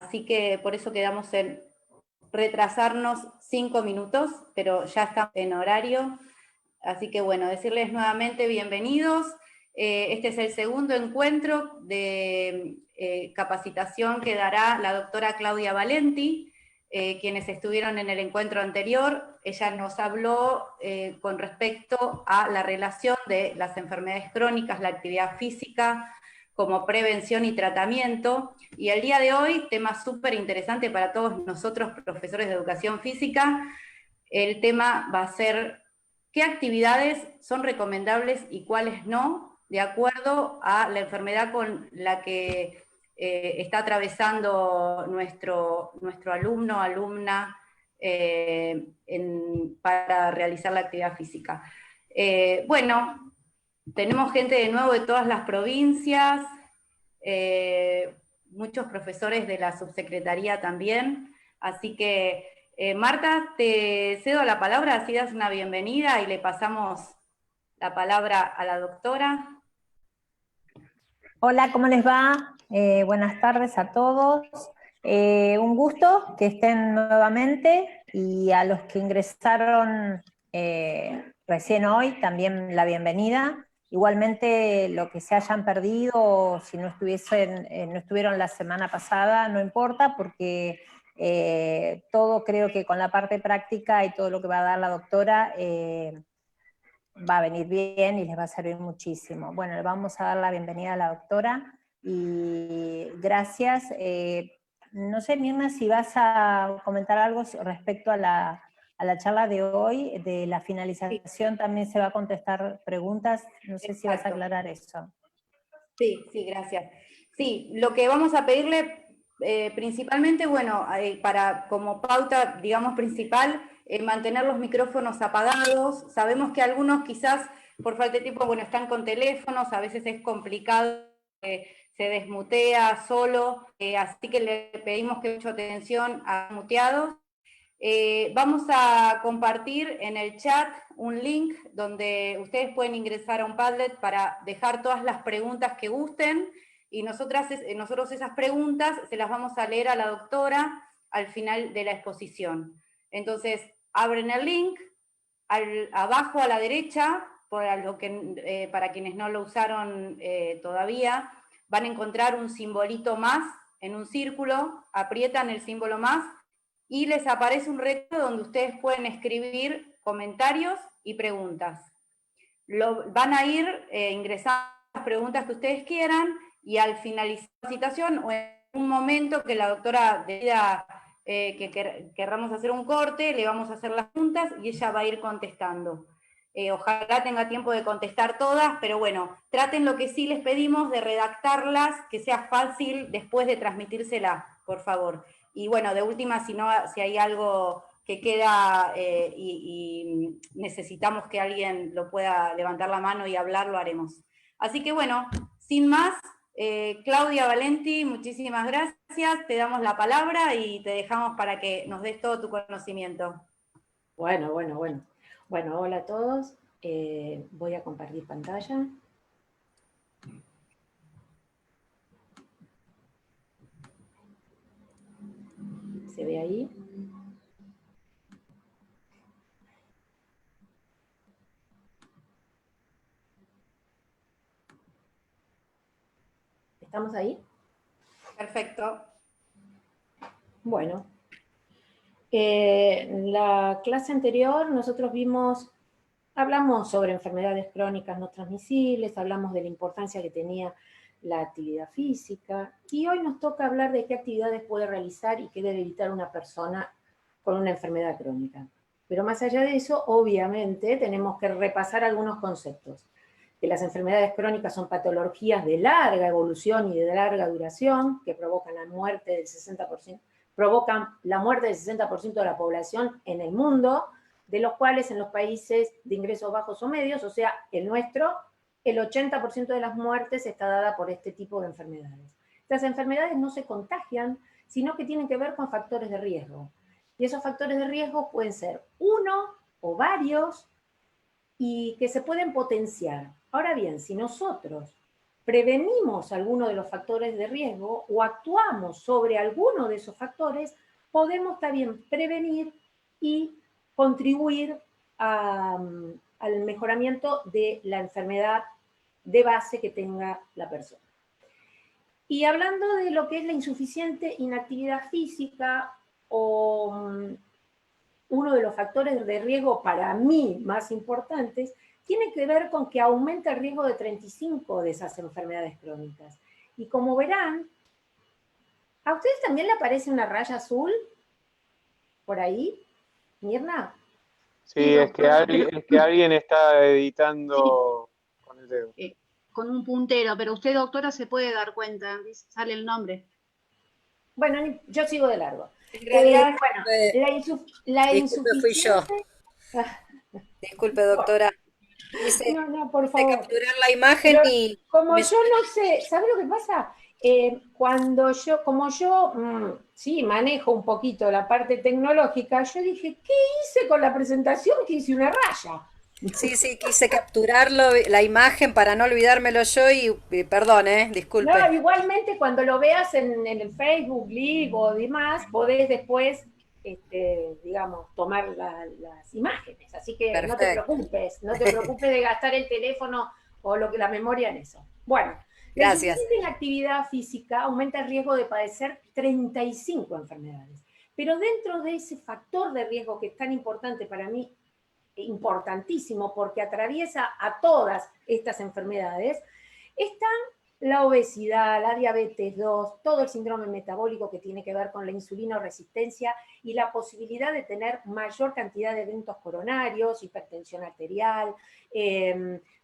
así que por eso quedamos en retrasarnos 5 minutos, pero ya estamos en horario. Así que bueno, decirles nuevamente bienvenidos. Este es el segundo encuentro de capacitación que dará la doctora Claudia Valenti, quienes estuvieron en el encuentro anterior. Ella nos habló con respecto a la relación de las enfermedades crónicas, la actividad física, como prevención y tratamiento, y el día de hoy, tema súper interesante para todos nosotros, profesores de educación física, el tema va a ser qué actividades son recomendables y cuáles no, de acuerdo a la enfermedad con la que está atravesando nuestro alumno, alumna, para realizar la actividad física. Bueno, tenemos gente de nuevo de todas las provincias, muchos profesores de la subsecretaría también, así que Marta, te cedo la palabra, así das una bienvenida y le pasamos la palabra a la doctora. Hola, ¿cómo les va? Buenas tardes a todos. Un gusto que estén nuevamente, y a los que ingresaron recién hoy, también la bienvenida. Igualmente, lo que se hayan perdido, si no estuvieron la semana pasada, no importa, porque todo, creo que con la parte práctica y todo lo que va a dar la doctora, va a venir bien y les va a servir muchísimo. Bueno, le vamos a dar la bienvenida a la doctora, y gracias. No sé, Mirna, si vas a comentar algo respecto a la charla de hoy, de la finalización. Sí. También se va a contestar preguntas, no sé. Exacto. Si vas a aclarar eso. Sí, gracias. Sí, lo que vamos a pedirle principalmente, bueno, como pauta, digamos, principal, mantener los micrófonos apagados. Sabemos que algunos quizás, por falta de tiempo, bueno, están con teléfonos, a veces es complicado, se desmutea solo, así que le pedimos que mucha atención a muteados. Vamos a compartir en el chat un link donde ustedes pueden ingresar a un Padlet para dejar todas las preguntas que gusten, y nosotros esas preguntas se las vamos a leer a la doctora al final de la exposición. Entonces, abren el link, abajo a la derecha, para quienes no lo usaron todavía, van a encontrar un simbolito más en un círculo, aprietan el símbolo más, y les aparece un reto donde ustedes pueden escribir comentarios y preguntas. Van a ir ingresando las preguntas que ustedes quieran, y al finalizar la citación, o en un momento que la doctora decida que querramos hacer un corte, le vamos a hacer las preguntas y ella va a ir contestando. Ojalá tenga tiempo de contestar todas, pero bueno, traten, lo que sí les pedimos, de redactarlas, que sea fácil después de transmitírsela, por favor. Y bueno, de última, si hay algo que queda y necesitamos que alguien lo pueda levantar la mano y hablar, lo haremos. Así que bueno, sin más, Claudia Valenti, muchísimas gracias, te damos la palabra y te dejamos para que nos des todo tu conocimiento. Bueno, hola a todos. Voy a compartir pantalla. ¿Se ve ahí? ¿Estamos ahí? Perfecto. Bueno, en la clase anterior nosotros hablamos sobre enfermedades crónicas no transmisibles, hablamos de la importancia que tenía la actividad física, y hoy nos toca hablar de qué actividades puede realizar y qué debe evitar una persona con una enfermedad crónica. Pero más allá de eso, obviamente, tenemos que repasar algunos conceptos. Que las enfermedades crónicas son patologías de larga evolución y de larga duración, que provocan la muerte del 60%, de la población en el mundo, de los cuales en los países de ingresos bajos o medios, o sea, el nuestro, el 80% de las muertes está dada por este tipo de enfermedades. Estas enfermedades no se contagian, sino que tienen que ver con factores de riesgo. Y esos factores de riesgo pueden ser uno o varios, y que se pueden potenciar. Ahora bien, si nosotros prevenimos alguno de los factores de riesgo o actuamos sobre alguno de esos factores, podemos también prevenir y contribuir al mejoramiento de la enfermedad de base que tenga la persona. Y hablando de lo que es la insuficiente inactividad física o uno de los factores de riesgo para mí más importantes, tiene que ver con que aumenta el riesgo de 35 de esas enfermedades crónicas. Y como verán, ¿a ustedes también le aparece una raya azul por ahí, Mirna? Sí, es que alguien está editando con el dedo. Con un puntero, pero usted, doctora, se puede dar cuenta, sale el nombre. Bueno, yo sigo de largo. En realidad, Bueno, la Disculpe, fui yo. Disculpe, doctora. Quise No, por favor. capturar la imagen Pero, y... como yo no sé, ¿sabe lo que pasa? Como yo sí manejo un poquito la parte tecnológica, yo dije, ¿qué hice con la presentación? Que hice una raya. Sí, quise capturarlo, la imagen para no olvidármelo yo y perdón, disculpe. No, igualmente cuando lo veas en el Facebook Live o demás, podés después, digamos, tomar las imágenes. Así que Perfecto. no te preocupes de gastar el teléfono o la memoria en eso. Bueno, Gracias. la insuficiencia en actividad física aumenta el riesgo de padecer 35 enfermedades. Pero dentro de ese factor de riesgo que es tan importante para mí, importantísimo porque atraviesa a todas estas enfermedades, están la obesidad, la diabetes 2, todo el síndrome metabólico que tiene que ver con la insulinoresistencia y la posibilidad de tener mayor cantidad de eventos coronarios, hipertensión arterial,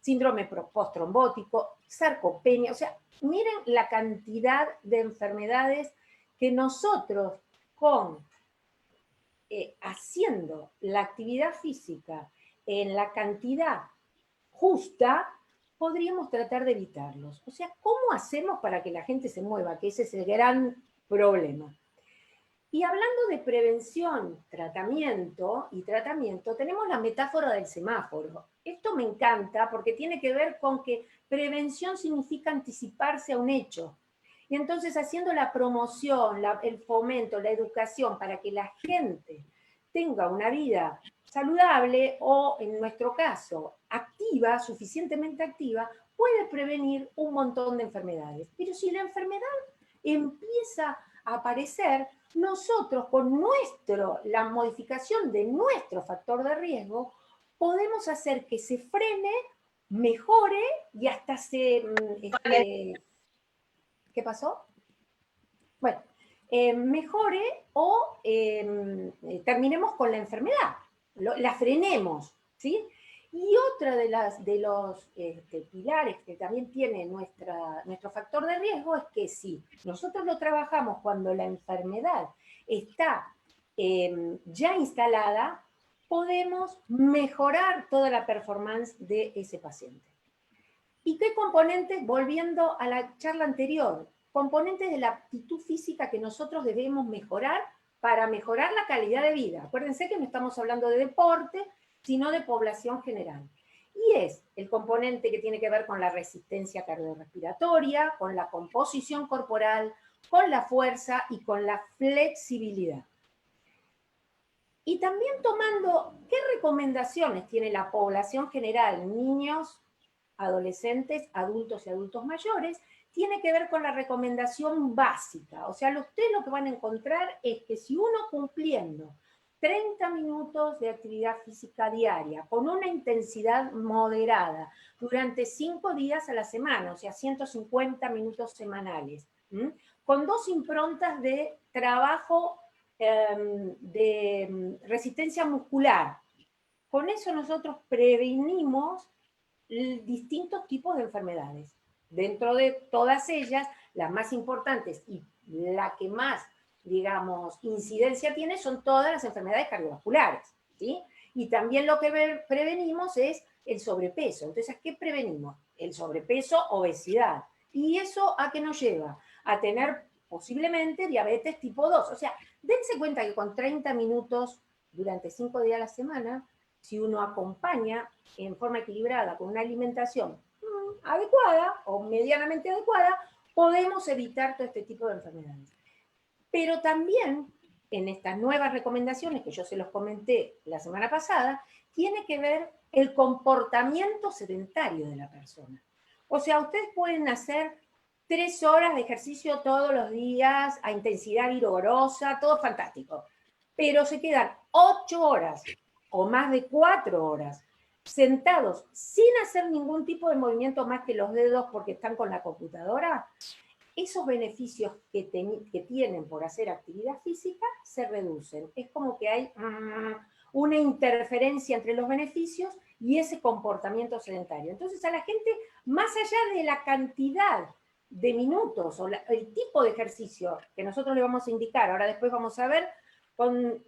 síndrome postrombótico, sarcopenia. O sea, miren la cantidad de enfermedades que nosotros haciendo la actividad física en la cantidad justa, podríamos tratar de evitarlos. O sea, ¿cómo hacemos para que la gente se mueva? Que ese es el gran problema. Y hablando de prevención, tratamiento, tenemos la metáfora del semáforo. Esto me encanta porque tiene que ver con que prevención significa anticiparse a un hecho. Y entonces haciendo la promoción, el fomento, la educación para que la gente tenga una vida saludable o, en nuestro caso, activa, suficientemente activa, puede prevenir un montón de enfermedades. Pero si la enfermedad empieza a aparecer, nosotros con la modificación de nuestro factor de riesgo, podemos hacer que se frene, mejore y hasta ¿qué pasó? Bueno, mejore o terminemos con la enfermedad, la frenemos, ¿sí? Y otra de los pilares que también tiene nuestro factor de riesgo es que si nosotros lo trabajamos cuando la enfermedad está ya instalada, podemos mejorar toda la performance de ese paciente. ¿Y qué componentes? Volviendo a la charla anterior, componentes de la aptitud física que nosotros debemos mejorar para mejorar la calidad de vida. Acuérdense que no estamos hablando de deporte, sino de población general. Y es el componente que tiene que ver con la resistencia cardiorrespiratoria, con la composición corporal, con la fuerza y con la flexibilidad. Y también tomando qué recomendaciones tiene la población general, niños, adolescentes, adultos y adultos mayores, tiene que ver con la recomendación básica. O sea, ustedes lo que van a encontrar es que si uno cumpliendo 30 minutos de actividad física diaria con una intensidad moderada durante 5 días a la semana, o sea, 150 minutos semanales, con 2 improntas de trabajo de resistencia muscular, con eso nosotros prevenimos distintos tipos de enfermedades. Dentro de todas ellas, las más importantes y la que más, digamos, incidencia tiene son todas las enfermedades cardiovasculares, ¿sí? Y también lo que prevenimos es el sobrepeso. Entonces, ¿qué prevenimos? El sobrepeso, obesidad. ¿Y eso a qué nos lleva? A tener posiblemente diabetes tipo 2. O sea, dense cuenta que con 30 minutos durante 5 días a la semana, si uno acompaña en forma equilibrada con una alimentación adecuada o medianamente adecuada, podemos evitar todo este tipo de enfermedades. Pero también en estas nuevas recomendaciones que yo se los comenté la semana pasada, tiene que ver el comportamiento sedentario de la persona. O sea, ustedes pueden hacer 3 horas de ejercicio todos los días a intensidad vigorosa, todo fantástico, pero se quedan 8 horas o más de 4 horas sentados sin hacer ningún tipo de movimiento más que los dedos porque están con la computadora. Esos beneficios que tienen por hacer actividad física se reducen. Es como que hay una interferencia entre los beneficios y ese comportamiento sedentario. Entonces a la gente, más allá de la cantidad de minutos o el tipo de ejercicio que nosotros le vamos a indicar, ahora después vamos a ver con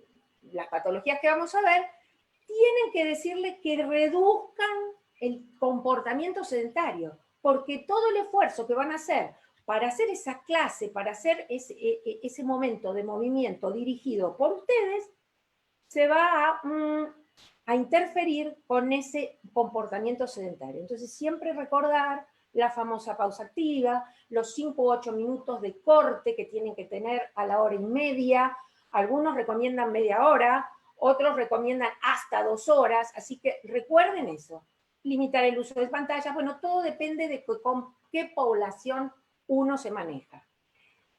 las patologías que vamos a ver, tienen que decirle que reduzcan el comportamiento sedentario, porque todo el esfuerzo que van a hacer para hacer esa clase, para hacer ese momento de movimiento dirigido por ustedes, se va a interferir con ese comportamiento sedentario. Entonces, siempre recordar la famosa pausa activa, los 5 u 8 minutos de corte que tienen que tener a la hora y media. Algunos recomiendan media hora, otros recomiendan hasta 2 horas, así que recuerden eso. Limitar el uso de pantallas, bueno, todo depende de con qué población uno se maneja.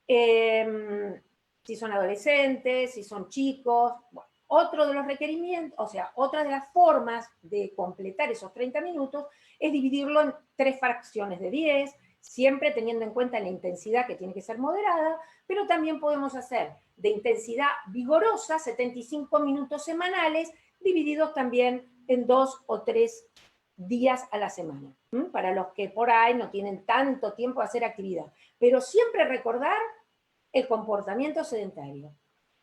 Si son adolescentes, si son chicos, bueno, otro de los requerimientos, o sea, otra de las formas de completar esos 30 minutos es dividirlo en 3 fracciones de 10, siempre teniendo en cuenta la intensidad que tiene que ser moderada, pero también podemos hacer de intensidad vigorosa 75 minutos semanales, divididos también en 2 o 3 días a la semana, para los que por ahí no tienen tanto tiempo de hacer actividad. Pero siempre recordar el comportamiento sedentario.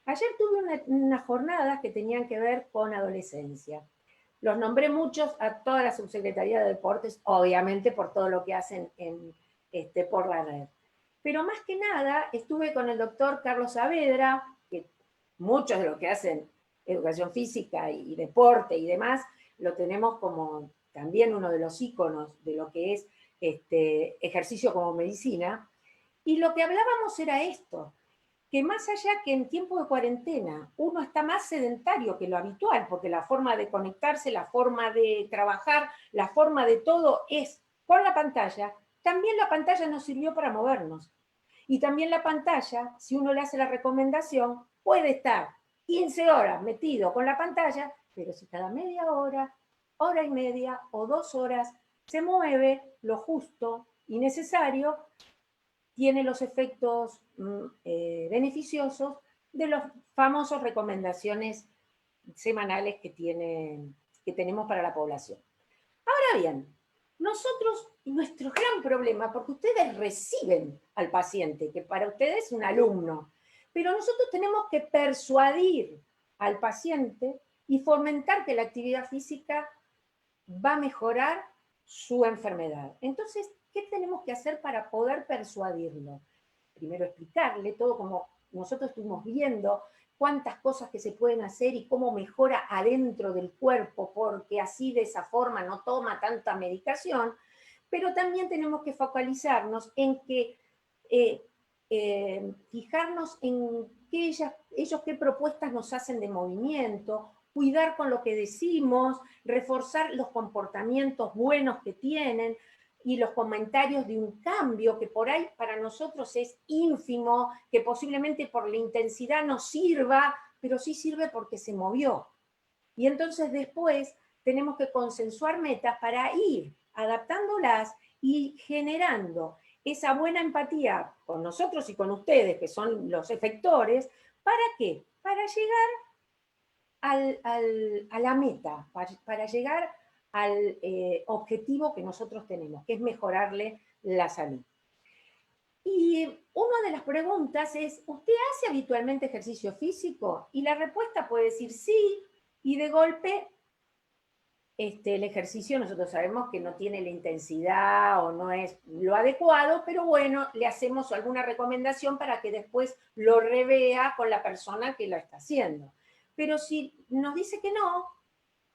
Ayer tuve una jornada que tenían que ver con adolescencia. Los nombré muchos a toda la Subsecretaría de Deportes, obviamente por todo lo que hacen por la red. Pero más que nada estuve con el doctor Carlos Saavedra, que muchos de los que hacen educación física y deporte y demás, lo tenemos como también uno de los íconos de lo que es ejercicio como medicina. Y lo que hablábamos era esto, que más allá que en tiempo de cuarentena uno está más sedentario que lo habitual, porque la forma de conectarse, la forma de trabajar, la forma de todo es con la pantalla, también la pantalla nos sirvió para movernos. Y también la pantalla, si uno le hace la recomendación, puede estar 15 horas metido con la pantalla, pero si cada media hora, hora y media o 2 horas se mueve lo justo y necesario, tiene los efectos beneficiosos de las famosas recomendaciones semanales que tenemos para la población. Ahora bien, nosotros, nuestro gran problema, porque ustedes reciben al paciente, que para ustedes es un alumno, pero nosotros tenemos que persuadir al paciente y fomentar que la actividad física va a mejorar su enfermedad. Entonces, ¿qué tenemos que hacer para poder persuadirlo? Primero explicarle todo como nosotros estuvimos viendo, cuántas cosas que se pueden hacer y cómo mejora adentro del cuerpo, porque así de esa forma no toma tanta medicación, pero también tenemos que focalizarnos en que fijarnos en ellos qué propuestas nos hacen de movimiento, cuidar con lo que decimos, reforzar los comportamientos buenos que tienen y los comentarios de un cambio que por ahí para nosotros es ínfimo, que posiblemente por la intensidad no sirva, pero sí sirve porque se movió. Y entonces después tenemos que consensuar metas para ir adaptándolas y generando esa buena empatía con nosotros y con ustedes, que son los efectores. ¿Para qué? Para llegar a la meta, para llegar al objetivo que nosotros tenemos, que es mejorarle la salud. Y una de las preguntas es, ¿usted hace habitualmente ejercicio físico? Y la respuesta puede decir sí, y de golpe el ejercicio nosotros sabemos que no tiene la intensidad o no es lo adecuado, pero bueno, le hacemos alguna recomendación para que después lo revea con la persona que lo está haciendo. Pero si nos dice que no,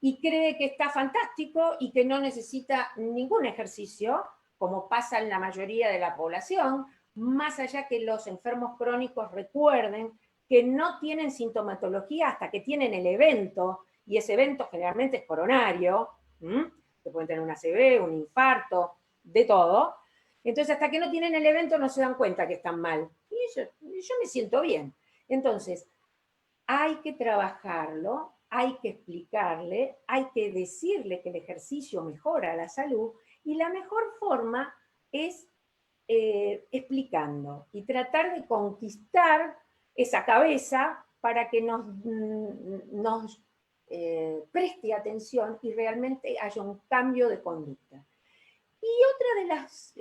y cree que está fantástico y que no necesita ningún ejercicio, como pasa en la mayoría de la población, más allá que los enfermos crónicos recuerden que no tienen sintomatología hasta que tienen el evento, y ese evento generalmente es coronario, que pueden tener un ACV, un infarto, de todo. Entonces, hasta que no tienen el evento no se dan cuenta que están mal. Y yo me siento bien. Entonces, hay que trabajarlo, hay que explicarle, hay que decirle que el ejercicio mejora la salud, y la mejor forma es explicando y tratar de conquistar esa cabeza para que nos preste atención y realmente haya un cambio de conducta. Y otra de las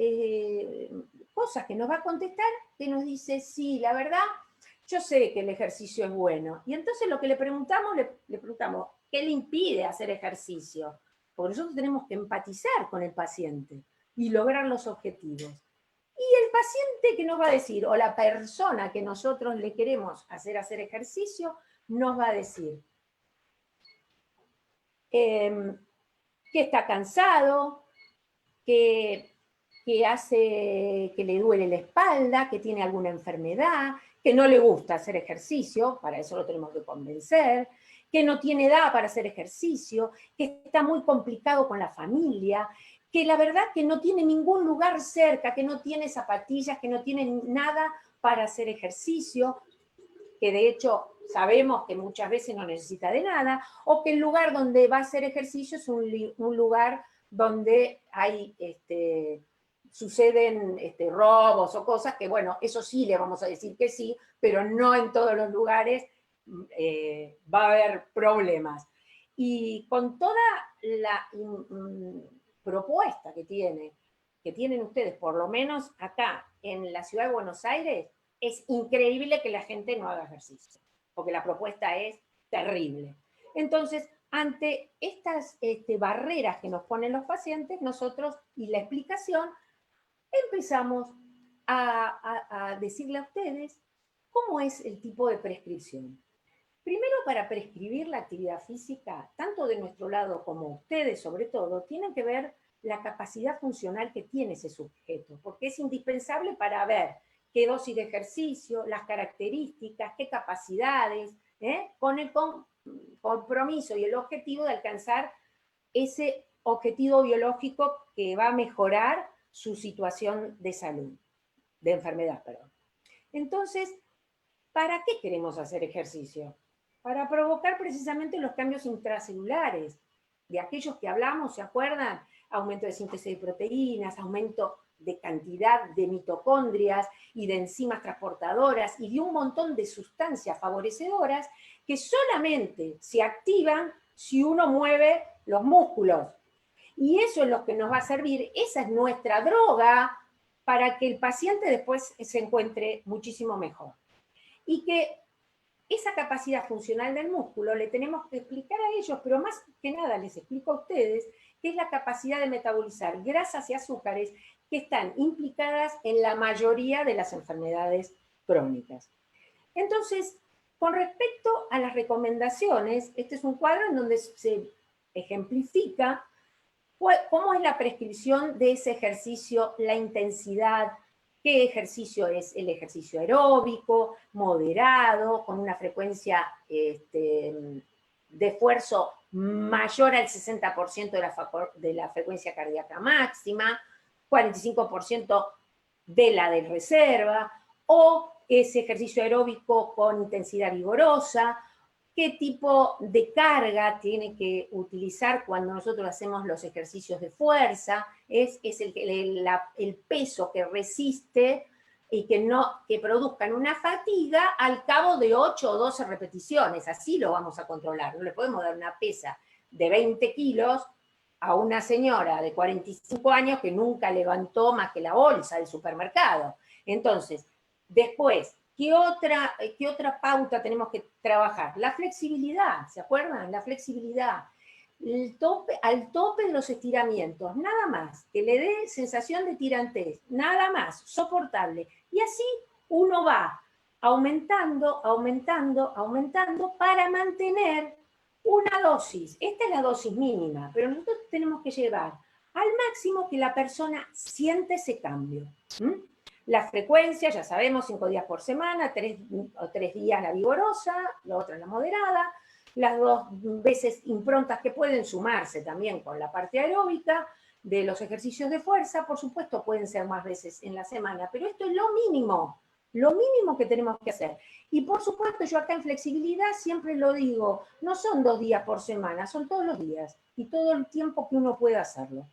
cosas que nos va a contestar, que nos dice, sí, la verdad, yo sé que el ejercicio es bueno. Y entonces lo que le preguntamos, ¿qué le impide hacer ejercicio? Porque nosotros tenemos que empatizar con el paciente y lograr los objetivos. Y el paciente que nos va a decir, o la persona que nosotros le queremos hacer ejercicio, nos va a decir que está cansado, que le duele la espalda, que tiene alguna enfermedad, que no le gusta hacer ejercicio, para eso lo tenemos que convencer, que no tiene edad para hacer ejercicio, que está muy complicado con la familia, que la verdad que no tiene ningún lugar cerca, que no tiene zapatillas, que no tiene nada para hacer ejercicio, que de hecho sabemos que muchas veces no necesita de nada, o que el lugar donde va a hacer ejercicio es un lugar donde hay, suceden robos o cosas que, bueno, eso sí le vamos a decir que sí, pero no en todos los lugares va a haber problemas. Y con toda la propuesta que tienen ustedes, por lo menos acá en la ciudad de Buenos Aires, es increíble que la gente no haga ejercicio, porque la propuesta es terrible. Entonces, ante estas barreras que nos ponen los pacientes, nosotros, y la explicación, empezamos a decirle a ustedes cómo es el tipo de prescripción. Primero, para prescribir la actividad física, tanto de nuestro lado como ustedes sobre todo, tienen que ver la capacidad funcional que tiene ese sujeto, porque es indispensable para ver qué dosis de ejercicio, las características, qué capacidades, con el compromiso y el objetivo de alcanzar ese objetivo biológico que va a mejorar su situación de salud, de enfermedad, perdón. Entonces, ¿para qué queremos hacer ejercicio? Para provocar precisamente los cambios intracelulares, de aquellos que hablamos, ¿se acuerdan? Aumento de síntesis de proteínas, aumento de cantidad de mitocondrias y de enzimas transportadoras y de un montón de sustancias favorecedoras que solamente se activan si uno mueve los músculos. Y eso es lo que nos va a servir, esa es nuestra droga para que el paciente después se encuentre muchísimo mejor. Y que esa capacidad funcional del músculo le tenemos que explicar a ellos, pero más que nada les explico a ustedes, que es la capacidad de metabolizar grasas y azúcares que están implicadas en la mayoría de las enfermedades crónicas. Entonces, con respecto a las recomendaciones, este es un cuadro en donde se ejemplifica cómo es la prescripción de ese ejercicio, la intensidad, qué ejercicio es el ejercicio aeróbico, moderado, con una frecuencia de esfuerzo mayor al 60% de la frecuencia cardíaca máxima, 45% de la de reserva, o ese ejercicio aeróbico con intensidad vigorosa, qué tipo de carga tiene que utilizar cuando nosotros hacemos los ejercicios de fuerza, es el peso que resiste y que produzcan una fatiga al cabo de 8 o 12 repeticiones, así lo vamos a controlar. No le podemos dar una pesa de 20 kilos a una señora de 45 años que nunca levantó más que la bolsa del supermercado. Entonces, después, ¿qué otra pauta tenemos que trabajar? La flexibilidad, ¿se acuerdan? La flexibilidad. Al tope de los estiramientos, nada más, que le dé sensación de tirantez, nada más, soportable. Y así uno va aumentando, aumentando, aumentando para mantener una dosis, esta es la dosis mínima, pero nosotros tenemos que llevar al máximo que la persona siente ese cambio. La frecuencia, ya sabemos, 5 días por semana, 3 días la vigorosa, la otra la moderada, las 2 veces improntas que pueden sumarse también con la parte aeróbica de los ejercicios de fuerza, por supuesto pueden ser más veces en la semana, pero esto es lo mínimo que tenemos que hacer. Y por supuesto yo acá en flexibilidad siempre lo digo, no son 2 días por semana, son todos los días y todo el tiempo que uno pueda hacerlo.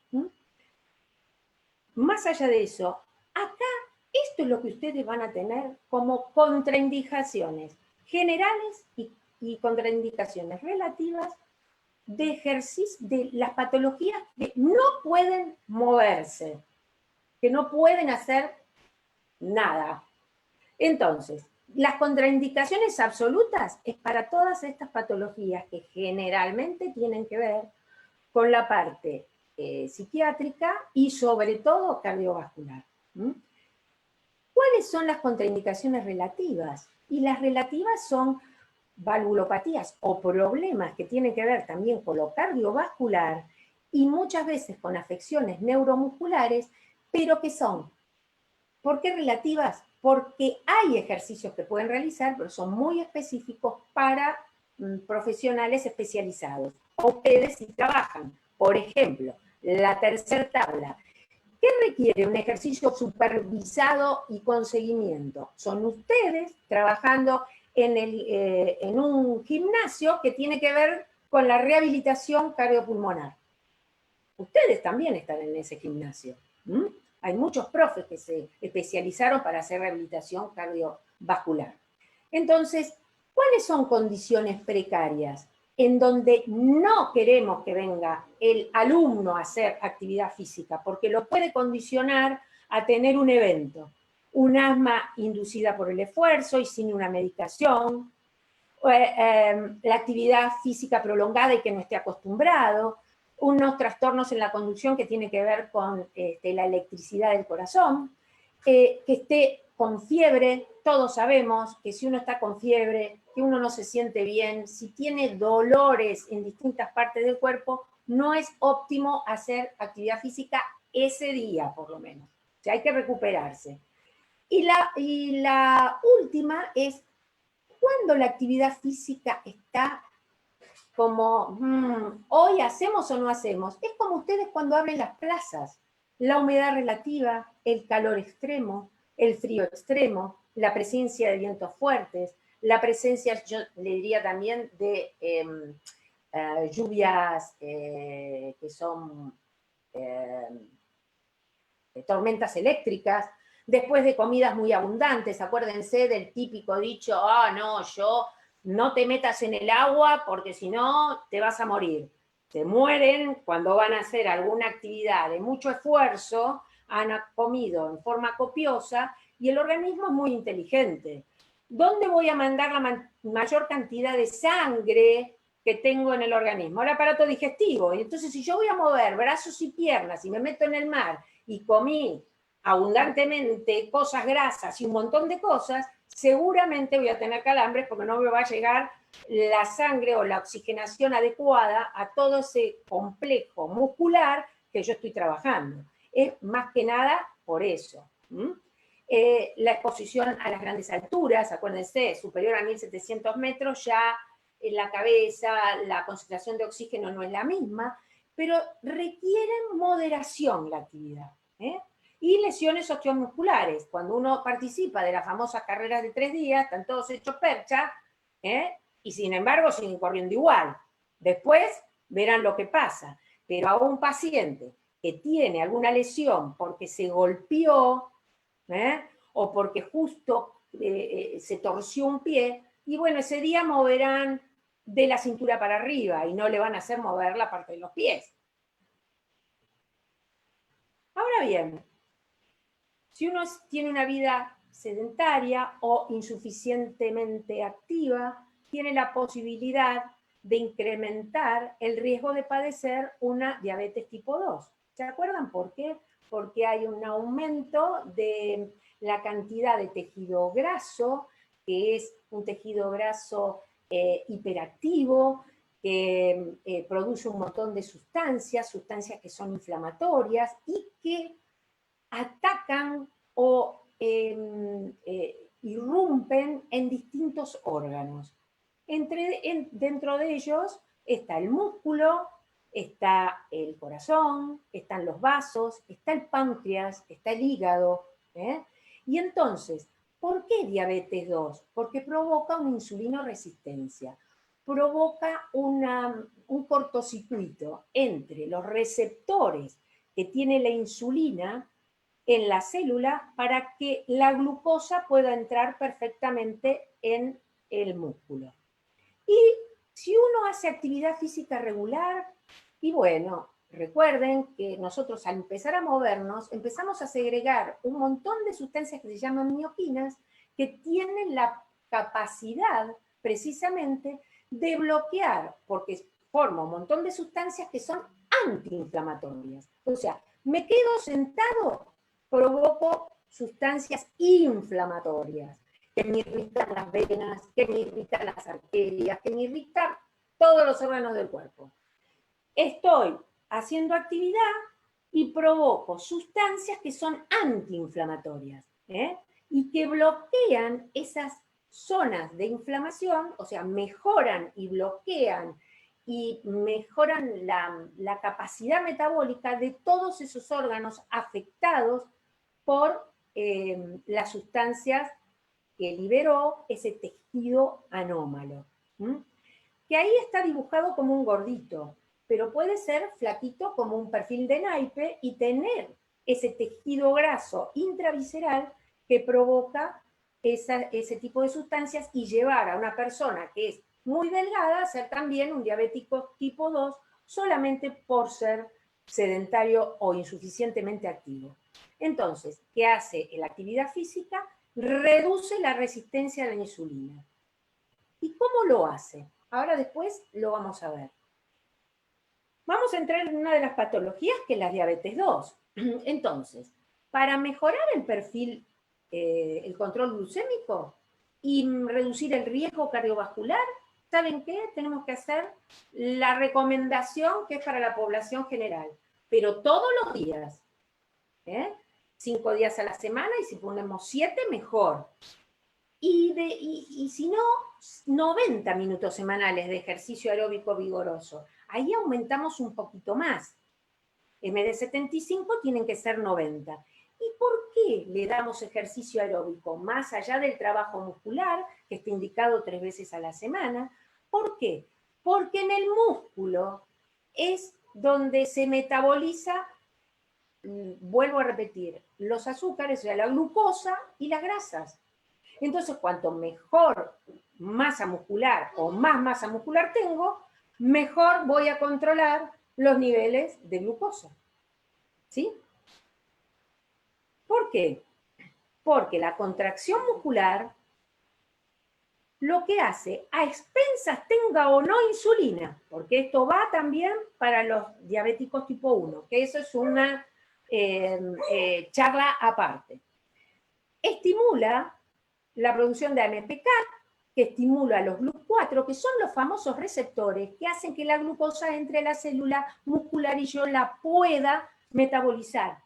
Más allá de eso, acá esto es lo que ustedes van a tener como contraindicaciones generales y contraindicaciones relativas de ejercicio, de las patologías que no pueden moverse, que no pueden hacer nada. Entonces, las contraindicaciones absolutas es para todas estas patologías que generalmente tienen que ver con la parte psiquiátrica y sobre todo cardiovascular. ¿Cuáles son las contraindicaciones relativas? Y las relativas son valvulopatías o problemas que tienen que ver también con lo cardiovascular y muchas veces con afecciones neuromusculares, pero que son, ¿por qué relativas? Porque hay ejercicios que pueden realizar, pero son muy específicos para profesionales especializados. O ustedes si trabajan, por ejemplo, la tercera tabla, ¿qué requiere un ejercicio supervisado y con seguimiento? Son ustedes trabajando en un gimnasio que tiene que ver con la rehabilitación cardiopulmonar. Ustedes también están en ese gimnasio. Hay muchos profes que se especializaron para hacer rehabilitación cardiovascular. Entonces, ¿cuáles son condiciones precarias? En donde no queremos que venga el alumno a hacer actividad física, porque lo puede condicionar a tener un evento, un asma inducida por el esfuerzo y sin una medicación, la actividad física prolongada y que no esté acostumbrado, unos trastornos en la conducción que tienen que ver con la electricidad del corazón, que esté con fiebre. Todos sabemos que si uno está con fiebre, que uno no se siente bien, si tiene dolores en distintas partes del cuerpo, no es óptimo hacer actividad física ese día, por lo menos. O sea, hay que recuperarse. Y la última es cuando la actividad física está como, hoy hacemos o no hacemos. Es como ustedes cuando abren las plazas. La humedad relativa, el calor extremo, el frío extremo, la presencia de vientos fuertes, la presencia, yo le diría también, de lluvias que son tormentas eléctricas, después de comidas muy abundantes. Acuérdense del típico dicho, no, no te metas en el agua porque si no te vas a morir. Se mueren cuando van a hacer alguna actividad de mucho esfuerzo, han comido en forma copiosa y el organismo es muy inteligente. ¿Dónde voy a mandar la mayor cantidad de sangre que tengo en el organismo? Al aparato digestivo. Y entonces si yo voy a mover brazos y piernas y me meto en el mar y comí abundantemente cosas grasas y un montón de cosas, seguramente voy a tener calambres porque no me va a llegar la sangre o la oxigenación adecuada a todo ese complejo muscular que yo estoy trabajando. Es más que nada por eso. La exposición a las grandes alturas, acuérdense, superior a 1700 metros, ya en la cabeza la concentración de oxígeno no es la misma, pero requieren moderación la actividad. Y lesiones osteomusculares. Cuando uno participa de las famosas carreras de 3 días, están todos hechos percha, y sin embargo siguen corriendo igual. Después verán lo que pasa. Pero a un paciente que tiene alguna lesión porque se golpeó, o porque justo se torció un pie, y bueno, ese día moverán de la cintura para arriba y no le van a hacer mover la parte de los pies. Ahora bien, si uno tiene una vida sedentaria o insuficientemente activa, tiene la posibilidad de incrementar el riesgo de padecer una diabetes tipo 2. ¿Se acuerdan por qué? Porque hay un aumento de la cantidad de tejido graso, que es un tejido graso hiperactivo, que produce un montón de sustancias que son inflamatorias y que atacan o irrumpen en distintos órganos. Dentro de ellos está el músculo, está el corazón, están los vasos, está el páncreas, está el hígado. Y entonces, ¿por qué diabetes 2? Porque provoca una insulinoresistencia, provoca un cortocircuito entre los receptores que tiene la insulina en la célula para que la glucosa pueda entrar perfectamente en el músculo. Y si uno hace actividad física regular, y bueno, recuerden que nosotros al empezar a movernos, empezamos a segregar un montón de sustancias que se llaman mioquinas, que tienen la capacidad precisamente de bloquear, porque forma un montón de sustancias que son antiinflamatorias. O sea, me quedo sentado, provoco sustancias inflamatorias, que me irritan las venas, que me irritan las arterias, que me irritan todos los órganos del cuerpo. Estoy haciendo actividad y provoco sustancias que son antiinflamatorias, y que bloquean esas zonas de inflamación, o sea, mejoran y bloquean y mejoran la capacidad metabólica de todos esos órganos afectados por las sustancias que liberó ese tejido anómalo. Que ahí está dibujado como un gordito, pero puede ser flaquito como un perfil de naipe y tener ese tejido graso intravisceral que provoca ese tipo de sustancias y llevar a una persona que es muy delgada a ser también un diabético tipo 2 solamente por ser sedentario o insuficientemente activo. Entonces, ¿qué hace la actividad física? Reduce la resistencia a la insulina. ¿Y cómo lo hace? Ahora después lo vamos a ver. Vamos a entrar en una de las patologías que es la diabetes 2. Entonces, para mejorar el perfil, el control glucémico y reducir el riesgo cardiovascular, ¿saben qué? Tenemos que hacer la recomendación que es para la población general, pero todos los días. 5 días a la semana y si ponemos 7, mejor. Y si no, 90 minutos semanales de ejercicio aeróbico vigoroso. Ahí aumentamos un poquito más. En vez de 75 tienen que ser 90. ¿Y por qué le damos ejercicio aeróbico? Más allá del trabajo muscular, que está indicado 3 veces a la semana. ¿Por qué? Porque en el músculo es donde se metaboliza, vuelvo a repetir, los azúcares, o sea, la glucosa y las grasas. Entonces, cuanto mejor masa muscular o más masa muscular tengo, mejor voy a controlar los niveles de glucosa. ¿Sí? ¿Por qué? Porque la contracción muscular lo que hace, a expensas tenga o no insulina, porque esto va también para los diabéticos tipo 1, que eso es una charla aparte. Estimula la producción de AMPK, que estimula los GLUT4, que son los famosos receptores que hacen que la glucosa entre a la célula muscular y yo la pueda metabolizar.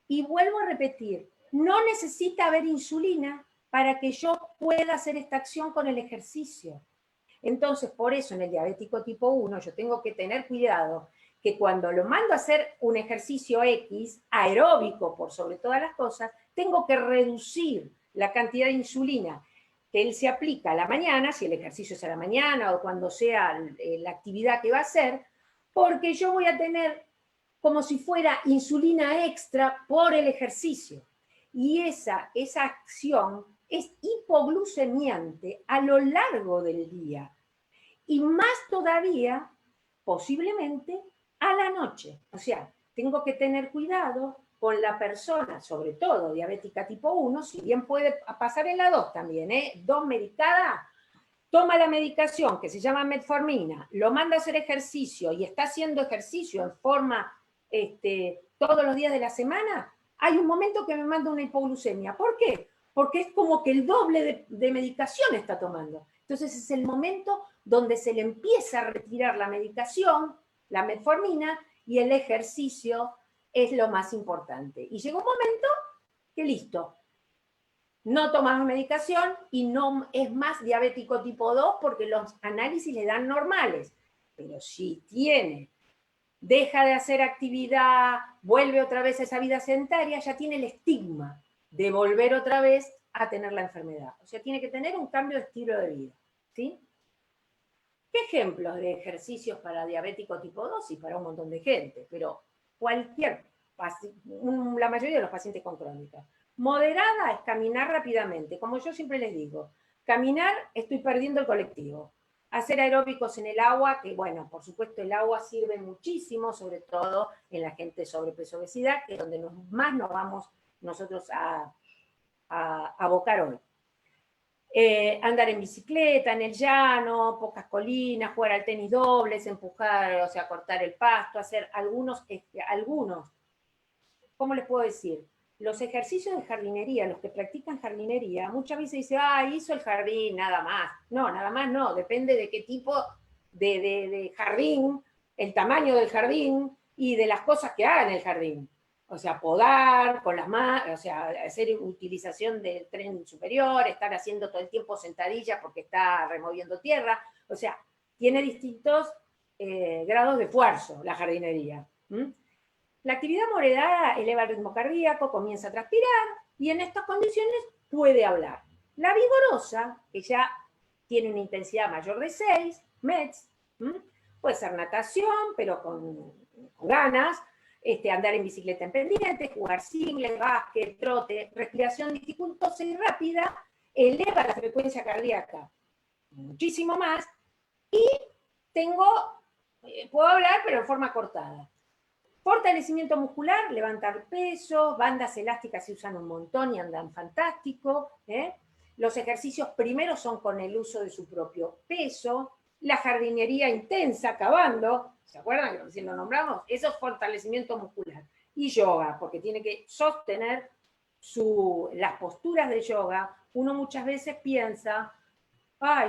Y vuelvo a repetir, no necesita haber insulina para que yo pueda hacer esta acción con el ejercicio. Entonces, por eso en el diabético tipo 1 yo tengo que tener cuidado que cuando lo mando a hacer un ejercicio X, aeróbico por sobre todas las cosas, tengo que reducir la cantidad de insulina que él se aplica a la mañana, si el ejercicio es a la mañana o cuando sea la actividad que va a hacer, porque yo voy a tener como si fuera insulina extra por el ejercicio. Y esa acción es hipoglucemiante a lo largo del día. Y más todavía, posiblemente, a la noche. O sea, tengo que tener cuidado con la persona, sobre todo diabética tipo 1, si bien puede pasar en la 2 también, 2 medicada, toma la medicación que se llama metformina, lo manda a hacer ejercicio y está haciendo ejercicio en forma todos los días de la semana, hay un momento que me manda una hipoglucemia. ¿Por qué? Porque es como que el doble de medicación está tomando. Entonces es el momento donde se le empieza a retirar la medicación, la metformina, y el ejercicio es lo más importante. Y llega un momento que listo, no tomas medicación y no es más diabético tipo 2 porque los análisis le dan normales. Pero si tiene, deja de hacer actividad, vuelve otra vez a esa vida sedentaria, ya tiene el estigma de volver otra vez a tener la enfermedad. O sea, tiene que tener un cambio de estilo de vida. ¿Sí? ¿Qué ejemplos de ejercicios para diabético tipo 2? Y para un montón de gente, pero la mayoría de los pacientes con crónica. Moderada es caminar rápidamente, como yo siempre les digo. Caminar, estoy perdiendo el colectivo. Hacer aeróbicos en el agua, que bueno, por supuesto el agua sirve muchísimo, sobre todo en la gente sobrepeso obesidad, que es donde más nos vamos nosotros a abocar hoy. Andar en bicicleta, en el llano, pocas colinas, jugar al tenis dobles, empujar, o sea, cortar el pasto, hacer algunos, ¿cómo les puedo decir? Los ejercicios de jardinería, los que practican jardinería, muchas veces dicen, hizo el jardín, nada más. No, nada más no, depende de qué tipo de jardín, el tamaño del jardín y de las cosas que haga en el jardín. O sea, podar con las manos, o sea, hacer utilización del tren superior, estar haciendo todo el tiempo sentadillas porque está removiendo tierra. O sea, tiene distintos grados de esfuerzo la jardinería. La actividad moderada eleva el ritmo cardíaco, comienza a transpirar y en estas condiciones puede hablar. La vigorosa, que ya tiene una intensidad mayor de 6 METs, puede ser natación, pero con ganas, andar en bicicleta en pendiente, jugar single, básquet, trote, respiración dificultosa y rápida, eleva la frecuencia cardíaca muchísimo más y puedo hablar pero en forma cortada. Fortalecimiento muscular, levantar peso, bandas elásticas se usan un montón y andan fantástico. Los ejercicios primeros son con el uso de su propio peso. La jardinería intensa, cavando, ¿se acuerdan que recién lo nombramos? Eso es fortalecimiento muscular. Y yoga, porque tiene que sostener las posturas de yoga. Uno muchas veces piensa,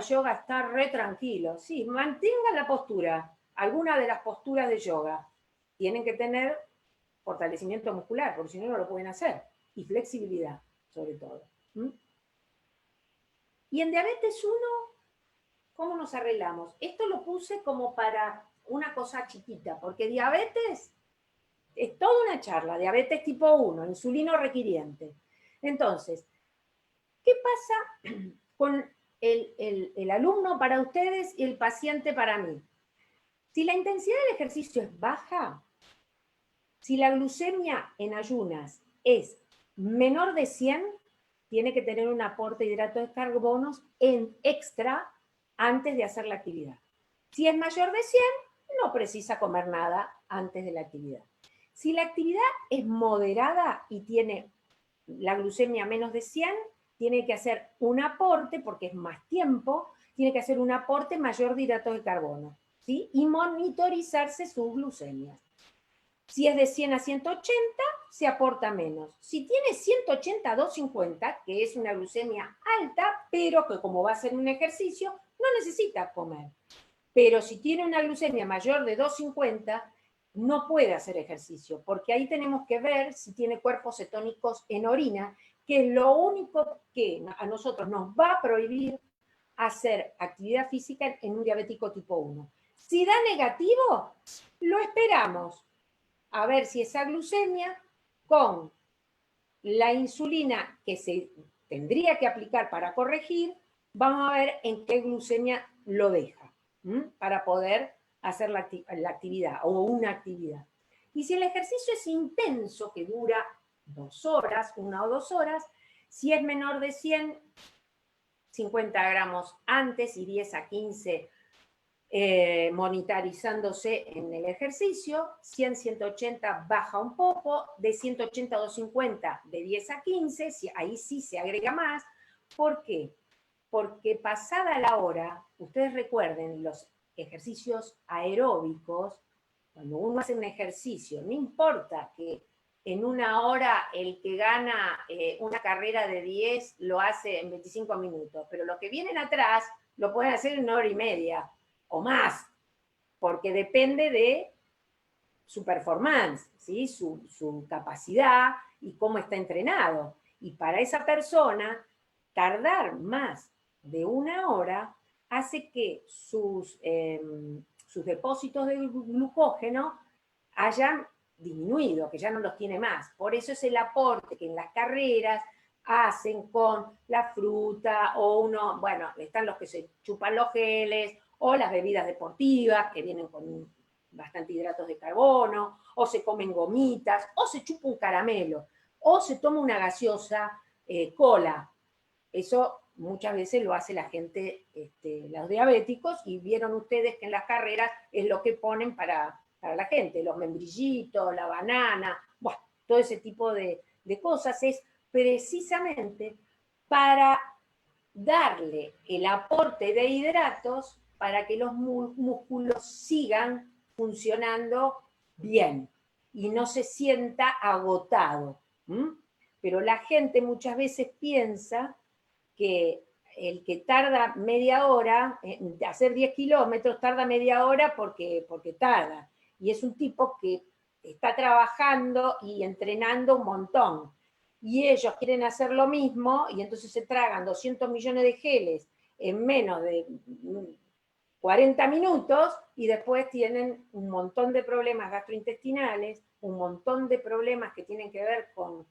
yoga está re tranquilo. Sí, mantengan la postura, alguna de las posturas de yoga. Tienen que tener fortalecimiento muscular, porque si no, no lo pueden hacer. Y flexibilidad, sobre todo. Y en diabetes 1, ¿cómo nos arreglamos? Esto lo puse como para una cosa chiquita, porque diabetes es toda una charla. Diabetes tipo 1, insulino requiriente. Entonces, ¿qué pasa con el alumno para ustedes y el paciente para mí? Si la intensidad del ejercicio es baja, si la glucemia en ayunas es menor de 100, tiene que tener un aporte de hidratos de carbonos extra antes de hacer la actividad. Si es mayor de 100, no precisa comer nada antes de la actividad. Si la actividad es moderada y tiene la glucemia menos de 100, tiene que hacer un aporte, porque es más tiempo, tiene que hacer un aporte mayor de hidratos de carbono, ¿sí? Y monitorizarse sus glucemias. Si es de 100 a 180, se aporta menos. Si tiene 180 a 250, que es una glucemia alta, pero que como va a ser un ejercicio, no necesita comer. Pero si tiene una glucemia mayor de 250, no puede hacer ejercicio, porque ahí tenemos que ver si tiene cuerpos cetónicos en orina, que es lo único que a nosotros nos va a prohibir hacer actividad física en un diabético tipo 1. Si da negativo, lo esperamos a ver si esa glucemia con la insulina que se tendría que aplicar para corregir, vamos a ver en qué glucemia lo deja, para poder hacer la actividad o una actividad. Y si el ejercicio es intenso, que dura 2 horas, 1 o 2 horas, si es menor de 100, 50 gramos antes y 10 a 15 monetarizándose en el ejercicio, 100, 180 baja un poco, de 180 a 250, de 10 a 15, ahí sí se agrega más. ¿Por qué? Porque pasada la hora, ustedes recuerden los ejercicios aeróbicos, cuando uno hace un ejercicio, no importa que en 1 hora el que gana una carrera de 10 lo hace en 25 minutos, pero los que vienen atrás lo pueden hacer en 1 hora y media o más, porque depende de su performance, ¿sí? Su capacidad y cómo está entrenado. Y para esa persona, tardar más de 1 hora hace que sus depósitos de glucógeno hayan disminuido, que ya no los tiene más. Por eso es el aporte que en las carreras hacen con la fruta o bueno, están los que se chupan los geles o las bebidas deportivas que vienen con bastante hidratos de carbono, o se comen gomitas, o se chupa un caramelo, o se toma una gaseosa cola. Eso muchas veces lo hace la gente, los diabéticos, y vieron ustedes que en las carreras es lo que ponen para la gente, los membrillitos, la banana, bueno, todo ese tipo de cosas es precisamente para darle el aporte de hidratos para que los músculos sigan funcionando bien y no se sienta agotado. Pero la gente muchas veces piensa que el que tarda media hora, de hacer 10 kilómetros, tarda media hora porque tarda. Y es un tipo que está trabajando y entrenando un montón. Y ellos quieren hacer lo mismo y entonces se tragan 200 millones de geles en menos de 40 minutos y después tienen un montón de problemas gastrointestinales, un montón de problemas que tienen que ver con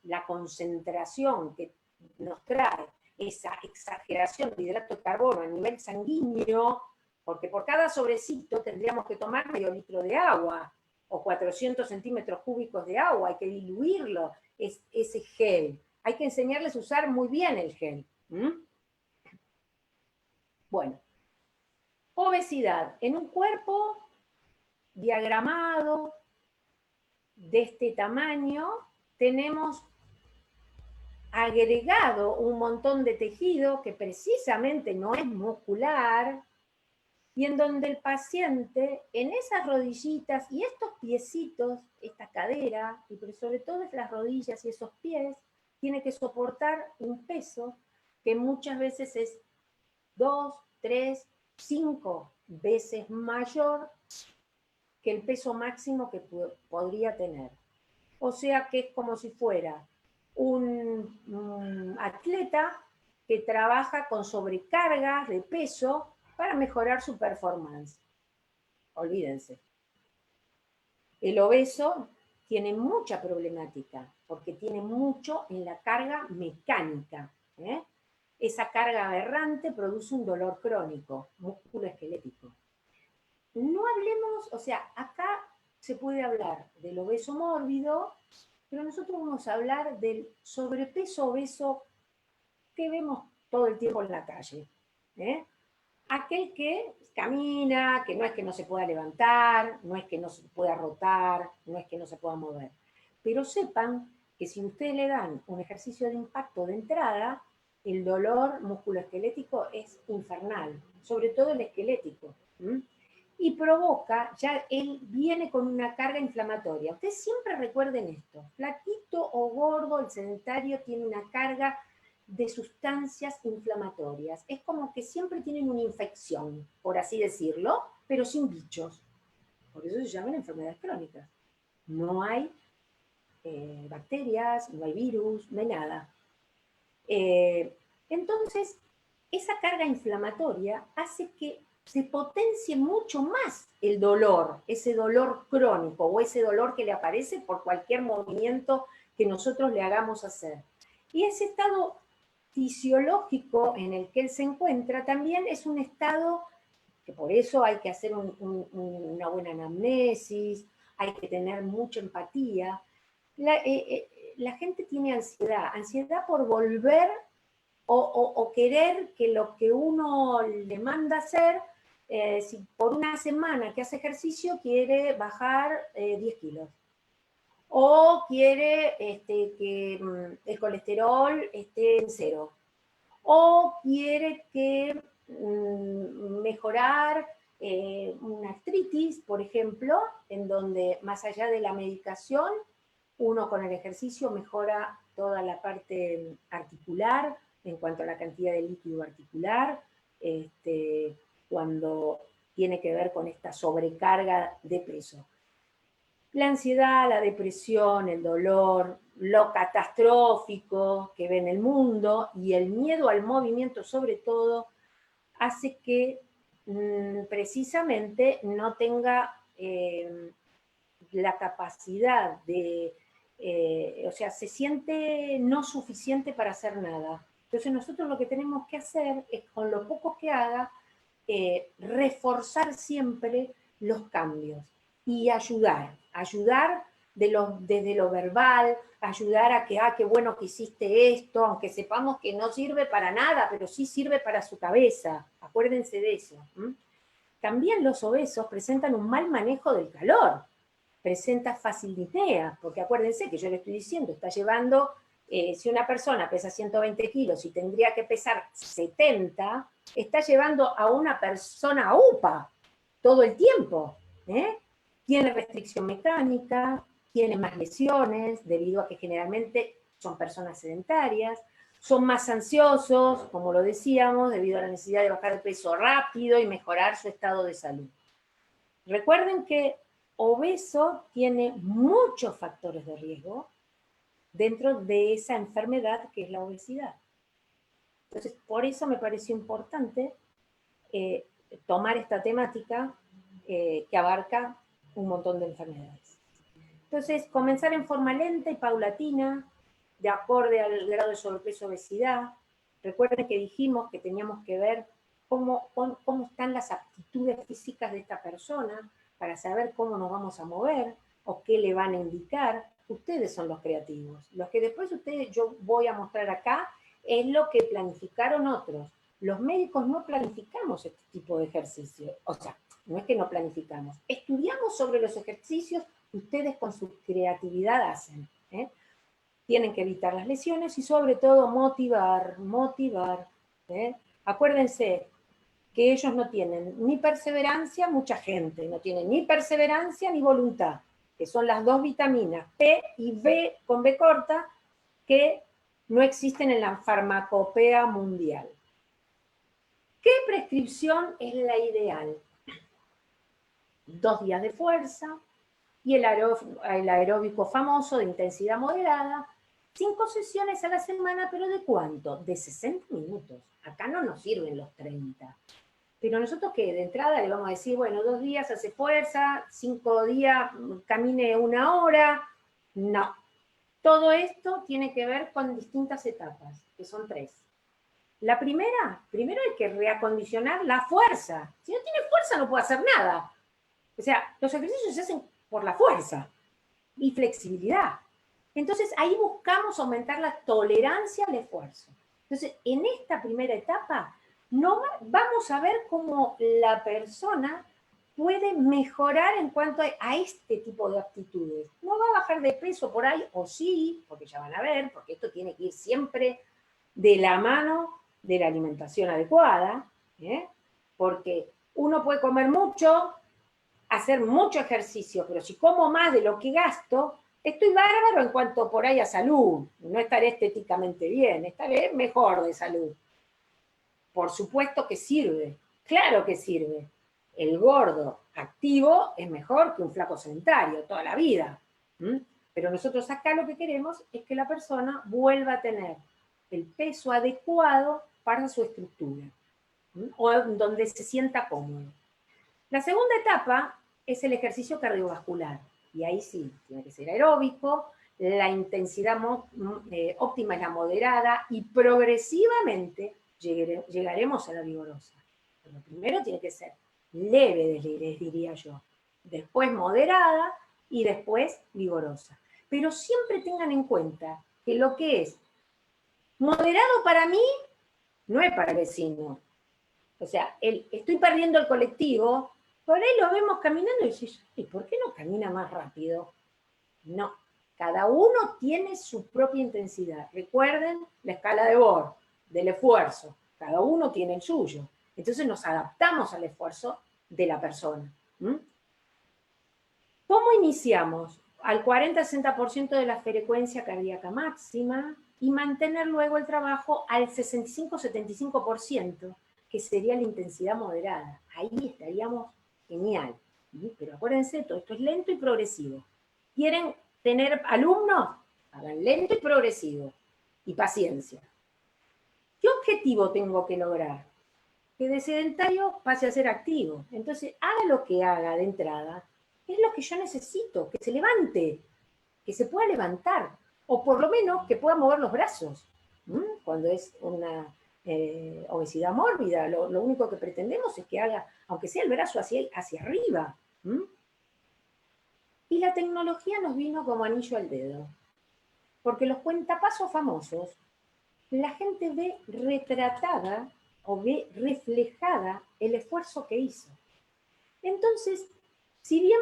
la concentración que nos trae esa exageración de hidrato de carbono a nivel sanguíneo, porque por cada sobrecito tendríamos que tomar medio litro de agua o 400 centímetros cúbicos de agua, hay que diluirlo, ese gel. Hay que enseñarles a usar muy bien el gel. Bueno, obesidad en un cuerpo diagramado de este tamaño, tenemos agregado un montón de tejido que precisamente no es muscular y en donde el paciente en esas rodillitas y estos piecitos, esta cadera, y pero sobre todo las rodillas y esos pies, tiene que soportar un peso que muchas veces es 2, 3, 5 veces mayor que el peso máximo que podría tener. O sea que es como si fuera un atleta que trabaja con sobrecargas de peso para mejorar su performance. Olvídense. El obeso tiene mucha problemática porque tiene mucho en la carga mecánica. Esa carga aberrante produce un dolor crónico, músculo-esquelético. No hablemos, o sea, acá se puede hablar del obeso mórbido, pero nosotros vamos a hablar del sobrepeso obeso que vemos todo el tiempo en la calle. Aquel que camina, que no es que no se pueda levantar, no es que no se pueda rotar, no es que no se pueda mover. Pero sepan que si ustedes le dan un ejercicio de impacto de entrada, el dolor musculoesquelético es infernal, sobre todo el esquelético. Y provoca, ya él viene con una carga inflamatoria. Ustedes siempre recuerden esto, flaquito o gordo, el sedentario tiene una carga de sustancias inflamatorias. Es como que siempre tienen una infección, por así decirlo, pero sin bichos. Por eso se llaman enfermedades crónicas. No hay bacterias, no hay virus, no hay nada. Entonces, esa carga inflamatoria hace que se potencie mucho más el dolor, ese dolor crónico o ese dolor que le aparece por cualquier movimiento que nosotros le hagamos hacer. Y ese estado fisiológico en el que él se encuentra también es un estado que por eso hay que hacer una buena anamnesis, hay que tener mucha empatía. La gente tiene ansiedad por volver o querer que lo que uno le manda hacer, si por una semana que hace ejercicio quiere bajar 10 kilos. O quiere que el colesterol esté en 0. O quiere que mejorar una artritis, por ejemplo, en donde más allá de la medicación, uno con el ejercicio mejora toda la parte articular, en cuanto a la cantidad de líquido articular, cuando tiene que ver con esta sobrecarga de peso. La ansiedad, la depresión, el dolor, lo catastrófico que ve en el mundo y el miedo al movimiento sobre todo, hace que precisamente no tenga la capacidad de, o sea, se siente no suficiente para hacer nada. Entonces nosotros lo que tenemos que hacer es, con lo poco que haga, reforzar siempre los cambios y ayudar desde lo verbal, ayudar a que, qué bueno que hiciste esto, aunque sepamos que no sirve para nada, pero sí sirve para su cabeza, acuérdense de eso. También los obesos presentan un mal manejo del calor, presenta fácil disnea, porque acuérdense que yo le estoy diciendo, está llevando, si una persona pesa 120 kilos y tendría que pesar 70, está llevando a una persona a UPA todo el tiempo. Tiene restricción mecánica, tiene más lesiones, debido a que generalmente son personas sedentarias, son más ansiosos, como lo decíamos, debido a la necesidad de bajar de peso rápido y mejorar su estado de salud. Recuerden que obeso tiene muchos factores de riesgo dentro de esa enfermedad que es la obesidad. Entonces, por eso me pareció importante tomar esta temática que abarca un montón de enfermedades. Entonces, comenzar en forma lenta y paulatina, de acorde al grado de sobrepeso o obesidad. Recuerden que dijimos que teníamos que ver cómo están las aptitudes físicas de esta persona para saber cómo nos vamos a mover o qué le van a indicar. Ustedes son los creativos. Los que después yo voy a mostrar acá es lo que planificaron otros. Los médicos no planificamos este tipo de ejercicios. O sea, no es que no planificamos. Estudiamos sobre los ejercicios que ustedes con su creatividad hacen. Tienen que evitar las lesiones y sobre todo motivar. Acuérdense que ellos no tienen ni perseverancia, mucha gente no tiene ni perseverancia ni voluntad, que son las dos vitaminas, P y B con B corta, que no existen en la farmacopea mundial. ¿Qué prescripción es la ideal? 2 días de fuerza y el aeróbico famoso de intensidad moderada, 5 sesiones a la semana, pero ¿de cuánto? De 60 minutos. Acá no nos sirven los 30. Pero nosotros que de entrada le vamos a decir, bueno, 2 días hace fuerza, 5 días camine 1 hora. No. Todo esto tiene que ver con distintas etapas, que son 3. La primero hay que reacondicionar la fuerza. Si no tiene fuerza no puede hacer nada. O sea, los ejercicios se hacen por la fuerza y flexibilidad. Entonces, ahí buscamos aumentar la tolerancia al esfuerzo. Entonces, en esta primera etapa, vamos a ver cómo la persona puede mejorar en cuanto a este tipo de aptitudes. No va a bajar de peso por ahí, o sí, porque ya van a ver, porque esto tiene que ir siempre de la mano de la alimentación adecuada, porque uno puede comer mucho, hacer mucho ejercicio, pero si como más de lo que gasto, estoy bárbaro en cuanto por ahí a salud. No estaré estéticamente bien, estaré mejor de salud. Por supuesto que sirve, claro que sirve. El gordo activo es mejor que un flaco sedentario toda la vida. Pero nosotros acá lo que queremos es que la persona vuelva a tener el peso adecuado para su estructura, o donde se sienta cómodo. La segunda etapa es el ejercicio cardiovascular, y ahí sí, tiene que ser aeróbico, la intensidad óptima es la moderada, y progresivamente llegaremos a la vigorosa. Pero primero tiene que ser leve, les diría yo, después moderada, y después vigorosa. Pero siempre tengan en cuenta que lo que es moderado para mí, no es para el vecino. O sea, estoy perdiendo el colectivo, por ahí lo vemos caminando y dices, ¿y por qué no camina más rápido? No, cada uno tiene su propia intensidad. Recuerden la escala de Bohr, del esfuerzo. Cada uno tiene el suyo. Entonces nos adaptamos al esfuerzo de la persona. ¿Cómo iniciamos? Al 40-60% de la frecuencia cardíaca máxima, y mantener luego el trabajo al 65-75%, que sería la intensidad moderada. Ahí estaríamos genial. ¿Sí? Pero acuérdense, todo esto es lento y progresivo. ¿Quieren tener alumnos? Hagan lento y progresivo. Y paciencia. ¿Qué objetivo tengo que lograr? Que de sedentario pase a ser activo. Entonces, haga lo que haga de entrada, es lo que yo necesito, que se levante, que se pueda levantar, o por lo menos que pueda mover los brazos. Cuando es una obesidad mórbida, lo único que pretendemos es que haga, aunque sea el brazo hacia arriba. Y la tecnología nos vino como anillo al dedo, porque los cuentapasos famosos, la gente ve retratada o ve reflejada el esfuerzo que hizo. Entonces, si bien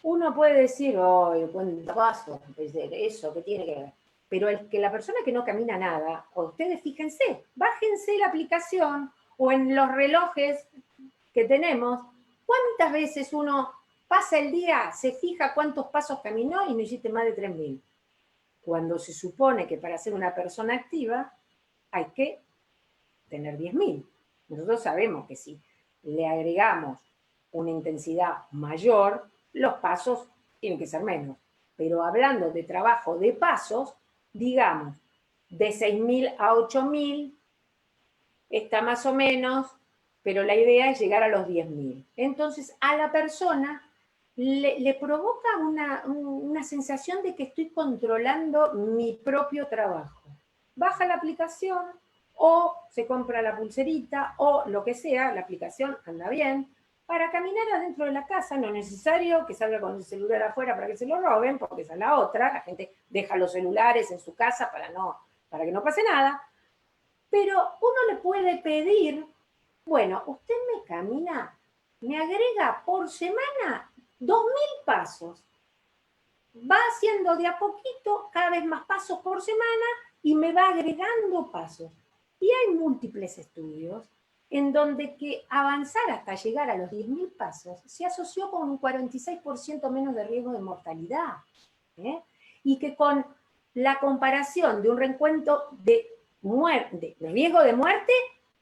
uno puede decir, oh, el cuentapasos, eso, ¿qué tiene que ver? Pero el que la persona que no camina nada, o ustedes fíjense, bájense la aplicación o en los relojes que tenemos, ¿cuántas veces uno pasa el día, se fija cuántos pasos caminó y no hiciste más de 3.000? Cuando se supone que para ser una persona activa hay que tener 10.000. Nosotros sabemos que si le agregamos una intensidad mayor, los pasos tienen que ser menos. Pero hablando de trabajo de pasos, digamos, de 6.000 a 8.000, está más o menos, pero la idea es llegar a los 10.000. Entonces, a la persona le provoca una sensación de que estoy controlando mi propio trabajo. Baja la aplicación o se compra la pulserita o lo que sea, la aplicación anda bien, para caminar adentro de la casa. No es necesario que salga con el celular afuera para que se lo roben, porque esa es la otra. La gente deja los celulares en su casa para que no pase nada. Pero uno le puede pedir, bueno, usted me camina, me agrega por semana 2.000 pasos. Va haciendo de a poquito cada vez más pasos por semana y me va agregando pasos. Y hay múltiples estudios en donde que avanzar hasta llegar a los 10.000 pasos se asoció con un 46% menos de riesgo de mortalidad. Y que con la comparación de un recuento de riesgo de muerte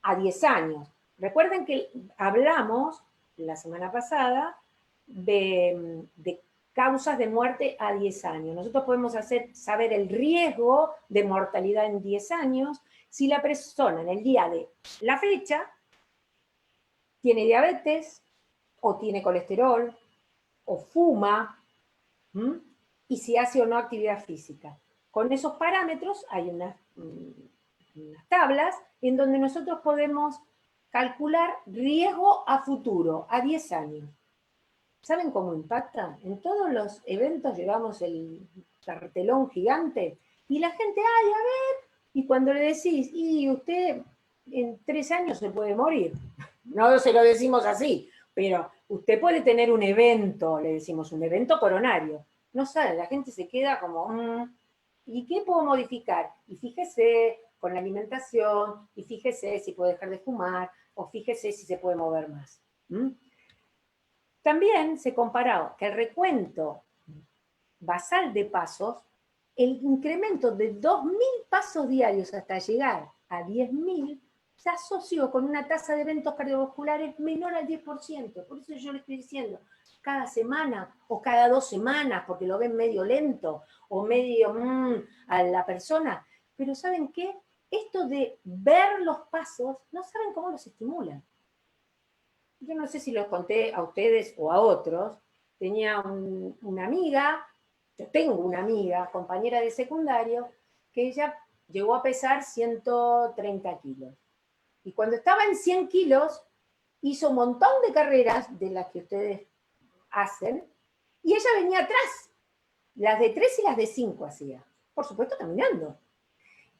a 10 años. Recuerden que hablamos la semana pasada de causas de muerte a 10 años. Nosotros podemos saber el riesgo de mortalidad en 10 años si la persona en el día de la fecha tiene diabetes o tiene colesterol o fuma y si hace o no actividad física. Con esos parámetros hay unas tablas en donde nosotros podemos calcular riesgo a futuro, a 10 años. ¿Saben cómo impacta? En todos los eventos llevamos el cartelón gigante y la gente, ay, a ver, y cuando le decís, y usted en 3 años se puede morir. No se lo decimos así, pero usted puede tener un evento, le decimos, un evento coronario. No sabe, la gente se queda como, ¿y qué puedo modificar? Y fíjese con la alimentación, y fíjese si puede dejar de fumar, o fíjese si se puede mover más. También se comparó que el recuento basal de pasos, el incremento de 2.000 pasos diarios hasta llegar a 10.000, se asoció con una tasa de eventos cardiovasculares menor al 10%. Por eso yo le estoy diciendo, cada semana o cada 2 semanas, porque lo ven medio lento o medio a la persona. Pero ¿saben qué? Esto de ver los pasos, no saben cómo los estimulan. Yo no sé si los conté a ustedes o a otros. Tenía una amiga, yo tengo una amiga, compañera de secundario, que ella llegó a pesar 130 kilos. Y cuando estaba en 100 kilos, hizo un montón de carreras de las que ustedes hacen, y ella venía atrás. Las de 3 y las de 5 hacía. Por supuesto, caminando.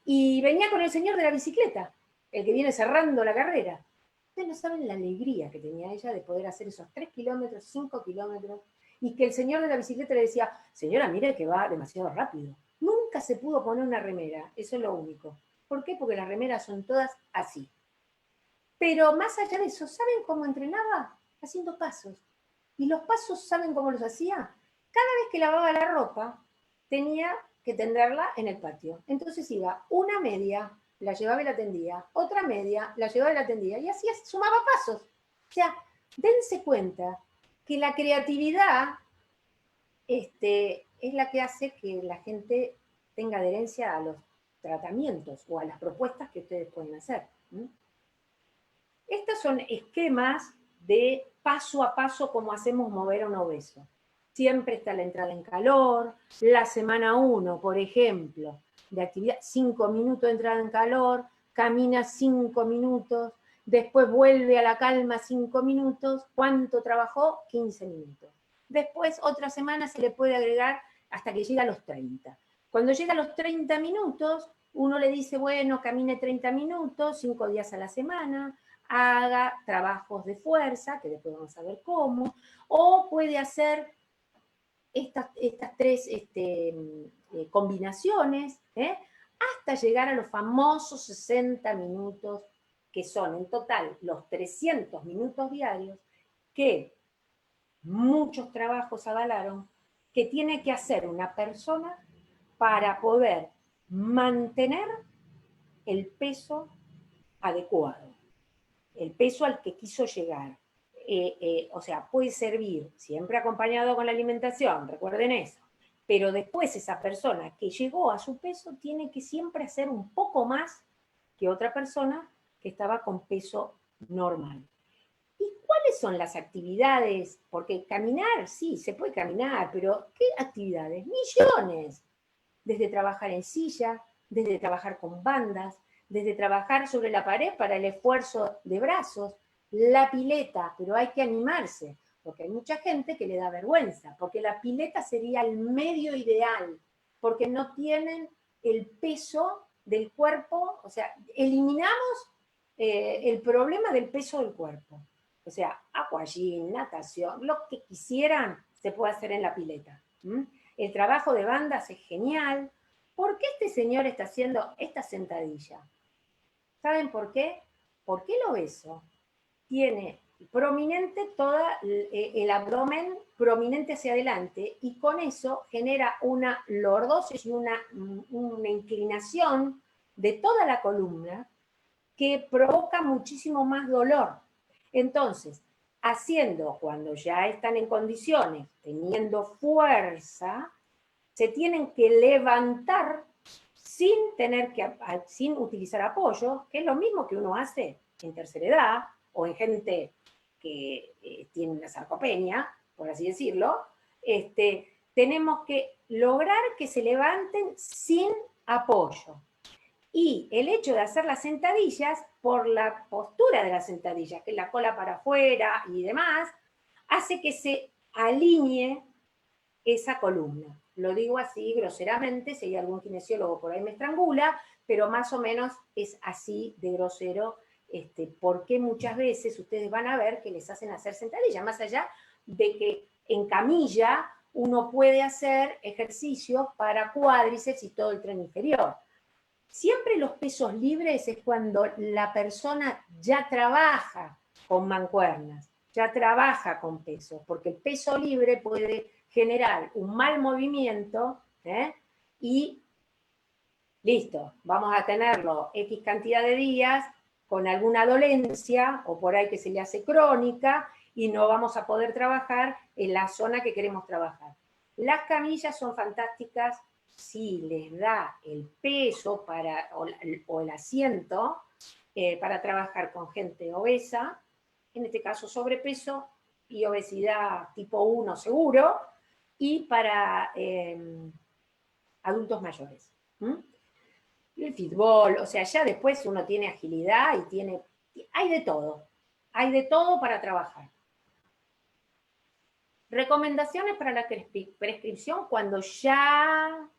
Y venía con el señor de la bicicleta, el que viene cerrando la carrera. Ustedes no saben la alegría que tenía ella de poder hacer esos 3 kilómetros, 5 kilómetros, y que el señor de la bicicleta le decía, señora, mire que va demasiado rápido. Nunca se pudo poner una remera, eso es lo único. ¿Por qué? Porque las remeras son todas así. Pero más allá de eso, ¿saben cómo entrenaba? Haciendo pasos. Y los pasos, ¿saben cómo los hacía? Cada vez que lavaba la ropa, tenía que tenderla en el patio. Entonces iba una media, la llevaba y la tendía, otra media, la llevaba y la tendía, y así sumaba pasos. O sea, dense cuenta que la creatividad es la que hace que la gente tenga adherencia a los tratamientos o a las propuestas que ustedes pueden hacer. Estos son esquemas de paso a paso cómo hacemos mover a un obeso. Siempre está la entrada en calor, la semana 1, por ejemplo, de actividad, 5 minutos de entrada en calor, camina 5 minutos, después vuelve a la calma 5 minutos, ¿cuánto trabajó? 15 minutos. Después, otra semana se le puede agregar hasta que llega a los 30. Cuando llega a los 30 minutos, uno le dice, bueno, camine 30 minutos, 5 días a la semana, haga trabajos de fuerza, que después vamos a ver cómo, o puede hacer estas 3 combinaciones, hasta llegar a los famosos 60 minutos, que son en total los 300 minutos diarios, que muchos trabajos avalaron que tiene que hacer una persona para poder mantener el peso adecuado, el peso al que quiso llegar. O sea, puede servir siempre acompañado con la alimentación, recuerden eso, pero después esa persona que llegó a su peso tiene que siempre hacer un poco más que otra persona que estaba con peso normal. ¿Y cuáles son las actividades? Porque caminar, sí, se puede caminar, pero ¿qué actividades? Millones. Desde trabajar en silla, desde trabajar con bandas, desde trabajar sobre la pared para el esfuerzo de brazos, la pileta, pero hay que animarse, porque hay mucha gente que le da vergüenza, porque la pileta sería el medio ideal, porque no tienen el peso del cuerpo, o sea, eliminamos el problema del peso del cuerpo. O sea, aquagym, natación, lo que quisieran se puede hacer en la pileta. El trabajo de bandas es genial. ¿Por qué este señor está haciendo esta sentadilla? ¿Saben por qué? Porque el obeso tiene prominente todo el abdomen prominente hacia adelante y con eso genera una lordosis y una inclinación de toda la columna que provoca muchísimo más dolor. Entonces, haciendo, cuando ya están en condiciones, teniendo fuerza, se tienen que levantar sin utilizar apoyo, que es lo mismo que uno hace en tercera edad o en gente que tiene una sarcopenia, por así decirlo. Tenemos que lograr que se levanten sin apoyo. Y el hecho de hacer las sentadillas, por la postura de las sentadillas, que es la cola para afuera y demás, hace que se alinee esa columna. Lo digo así groseramente, si hay algún kinesiólogo por ahí me estrangula, pero más o menos es así de grosero, porque muchas veces ustedes van a ver que les hacen hacer sentadillas, más allá de que en camilla uno puede hacer ejercicios para cuádriceps y todo el tren inferior. Siempre los pesos libres es cuando la persona ya trabaja con mancuernas, ya trabaja con peso, porque el peso libre puede generar un mal movimiento y listo, vamos a tenerlo X cantidad de días con alguna dolencia o por ahí que se le hace crónica y no vamos a poder trabajar en la zona que queremos trabajar. Las camillas son fantásticas si les da el peso o el asiento para trabajar con gente obesa, en este caso sobrepeso y obesidad tipo 1 seguro, y para adultos mayores. El fútbol, o sea, ya después uno tiene agilidad y hay de todo para trabajar. Recomendaciones para la prescripción cuando ya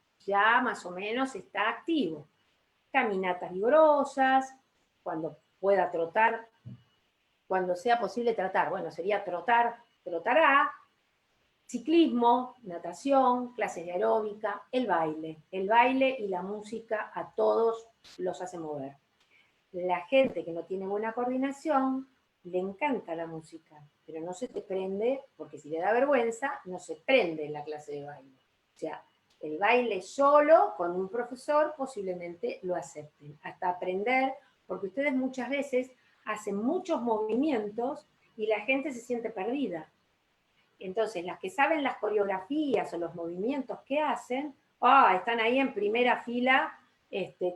más o menos está activo. Caminatas vigorosas, cuando pueda trotar, cuando sea posible tratar, bueno, sería trotará, ciclismo, natación, clases de aeróbica, el baile y la música a todos los hace mover. La gente que no tiene buena coordinación, le encanta la música, pero no se te prende, porque si le da vergüenza, no se prende en la clase de baile. O sea, El baile solo, con un profesor, posiblemente lo acepten, hasta aprender, porque ustedes muchas veces hacen muchos movimientos y la gente se siente perdida. Entonces, las que saben las coreografías o los movimientos que hacen, están ahí en primera fila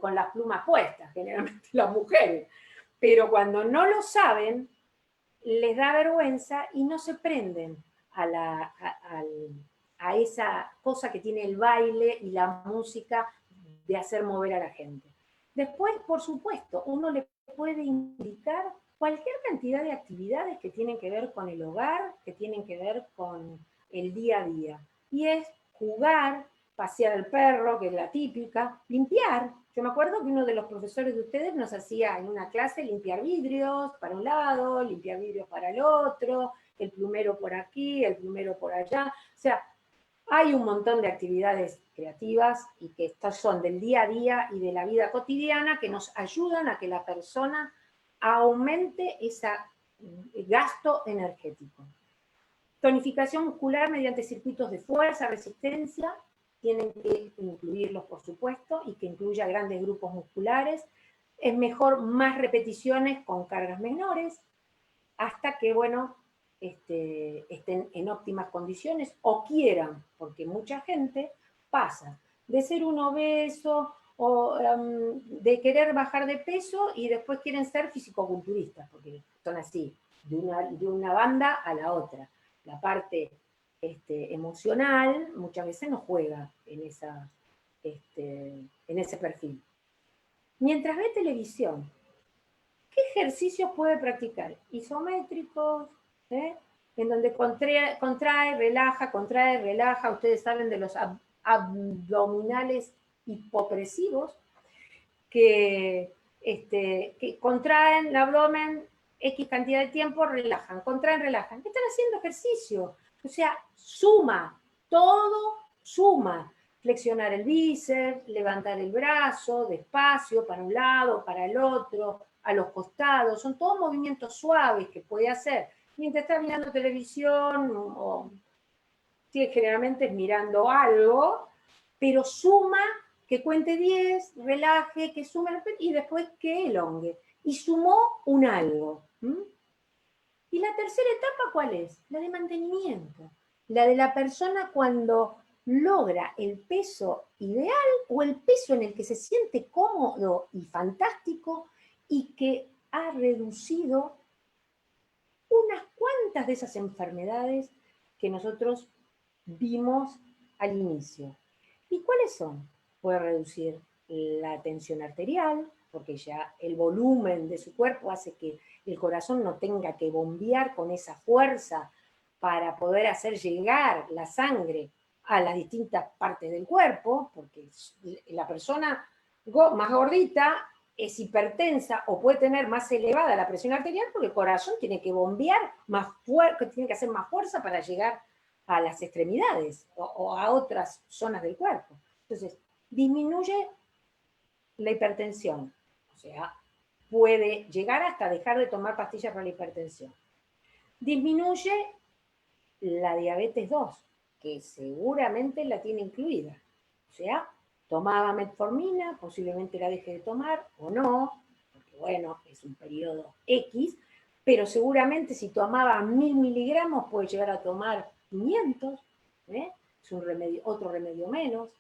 con las plumas puestas, generalmente las mujeres. Pero cuando no lo saben, les da vergüenza y no se prenden a esa cosa que tiene el baile y la música de hacer mover a la gente. Después, por supuesto, uno le puede indicar cualquier cantidad de actividades que tienen que ver con el hogar, que tienen que ver con el día a día. Y es jugar, pasear al perro, que es la típica, limpiar. Yo me acuerdo que uno de los profesores de ustedes nos hacía en una clase limpiar vidrios para un lado, limpiar vidrios para el otro, el plumero por aquí, el plumero por allá. O sea, hay un montón de actividades creativas y que estas son del día a día y de la vida cotidiana que nos ayudan a que la persona aumente ese gasto energético. Tonificación muscular mediante circuitos de fuerza, resistencia, tienen que incluirlos, por supuesto, y que incluya grandes grupos musculares. Es mejor más repeticiones con cargas menores, hasta que, bueno, estén en óptimas condiciones o quieran, porque mucha gente pasa de ser un obeso o de querer bajar de peso y después quieren ser fisicoculturistas, porque son así, de una banda a la otra. La parte emocional muchas veces no juega en ese perfil. Mientras ve televisión, ¿qué ejercicios puede practicar? Isométricos, en donde contrae, relaja. Ustedes saben de los abdominales hipopresivos que contraen el abdomen X cantidad de tiempo, relajan, contraen, relajan. Están haciendo ejercicio. O sea, suma, todo suma. Flexionar el bíceps, levantar el brazo despacio para un lado, para el otro, a los costados. Son todos movimientos suaves que puede hacer mientras está mirando televisión o generalmente es mirando algo, pero suma, que cuente 10, relaje, que sume y después que elongue. Y sumó un algo. Y la tercera etapa, ¿cuál es? La de mantenimiento. La de la persona cuando logra el peso ideal o el peso en el que se siente cómodo y fantástico y que ha reducido unas cuantas de esas enfermedades que nosotros vimos al inicio. ¿Y cuáles son? Puede reducir la tensión arterial, porque ya el volumen de su cuerpo hace que el corazón no tenga que bombear con esa fuerza para poder hacer llegar la sangre a las distintas partes del cuerpo, porque la persona más gordita es hipertensa o puede tener más elevada la presión arterial porque el corazón tiene que bombear más fuerte, tiene que hacer más fuerza para llegar a las extremidades o a otras zonas del cuerpo. Entonces, disminuye la hipertensión, o sea, puede llegar hasta dejar de tomar pastillas para la hipertensión. Disminuye la diabetes 2, que seguramente la tiene incluida. O sea, tomaba metformina, posiblemente la deje de tomar o no, porque bueno, es un periodo X, pero seguramente si tomaba 1000 miligramos puede llegar a tomar 500, es un remedio, otro remedio menos.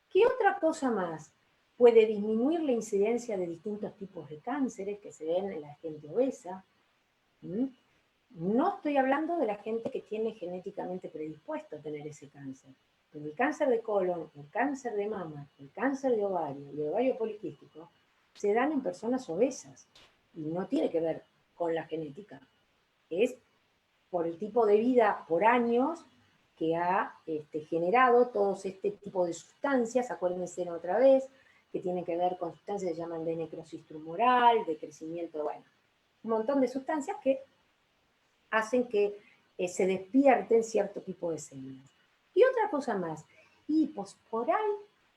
¿Qué otra cosa más? Puede disminuir la incidencia de distintos tipos de cánceres que se ven en la gente obesa. No estoy hablando de la gente que tiene genéticamente predispuesto a tener ese cáncer, pero el cáncer de colon, el cáncer de mama, el cáncer de ovario y el ovario poliquístico se dan en personas obesas y no tiene que ver con la genética. Es por el tipo de vida por años que ha generado todos este tipo de sustancias, acuérdense otra vez, que tienen que ver con sustancias que se llaman de necrosis tumoral, de crecimiento, bueno, un montón de sustancias que hacen que se despierten cierto tipo de células. Y otra cosa más, y por ahí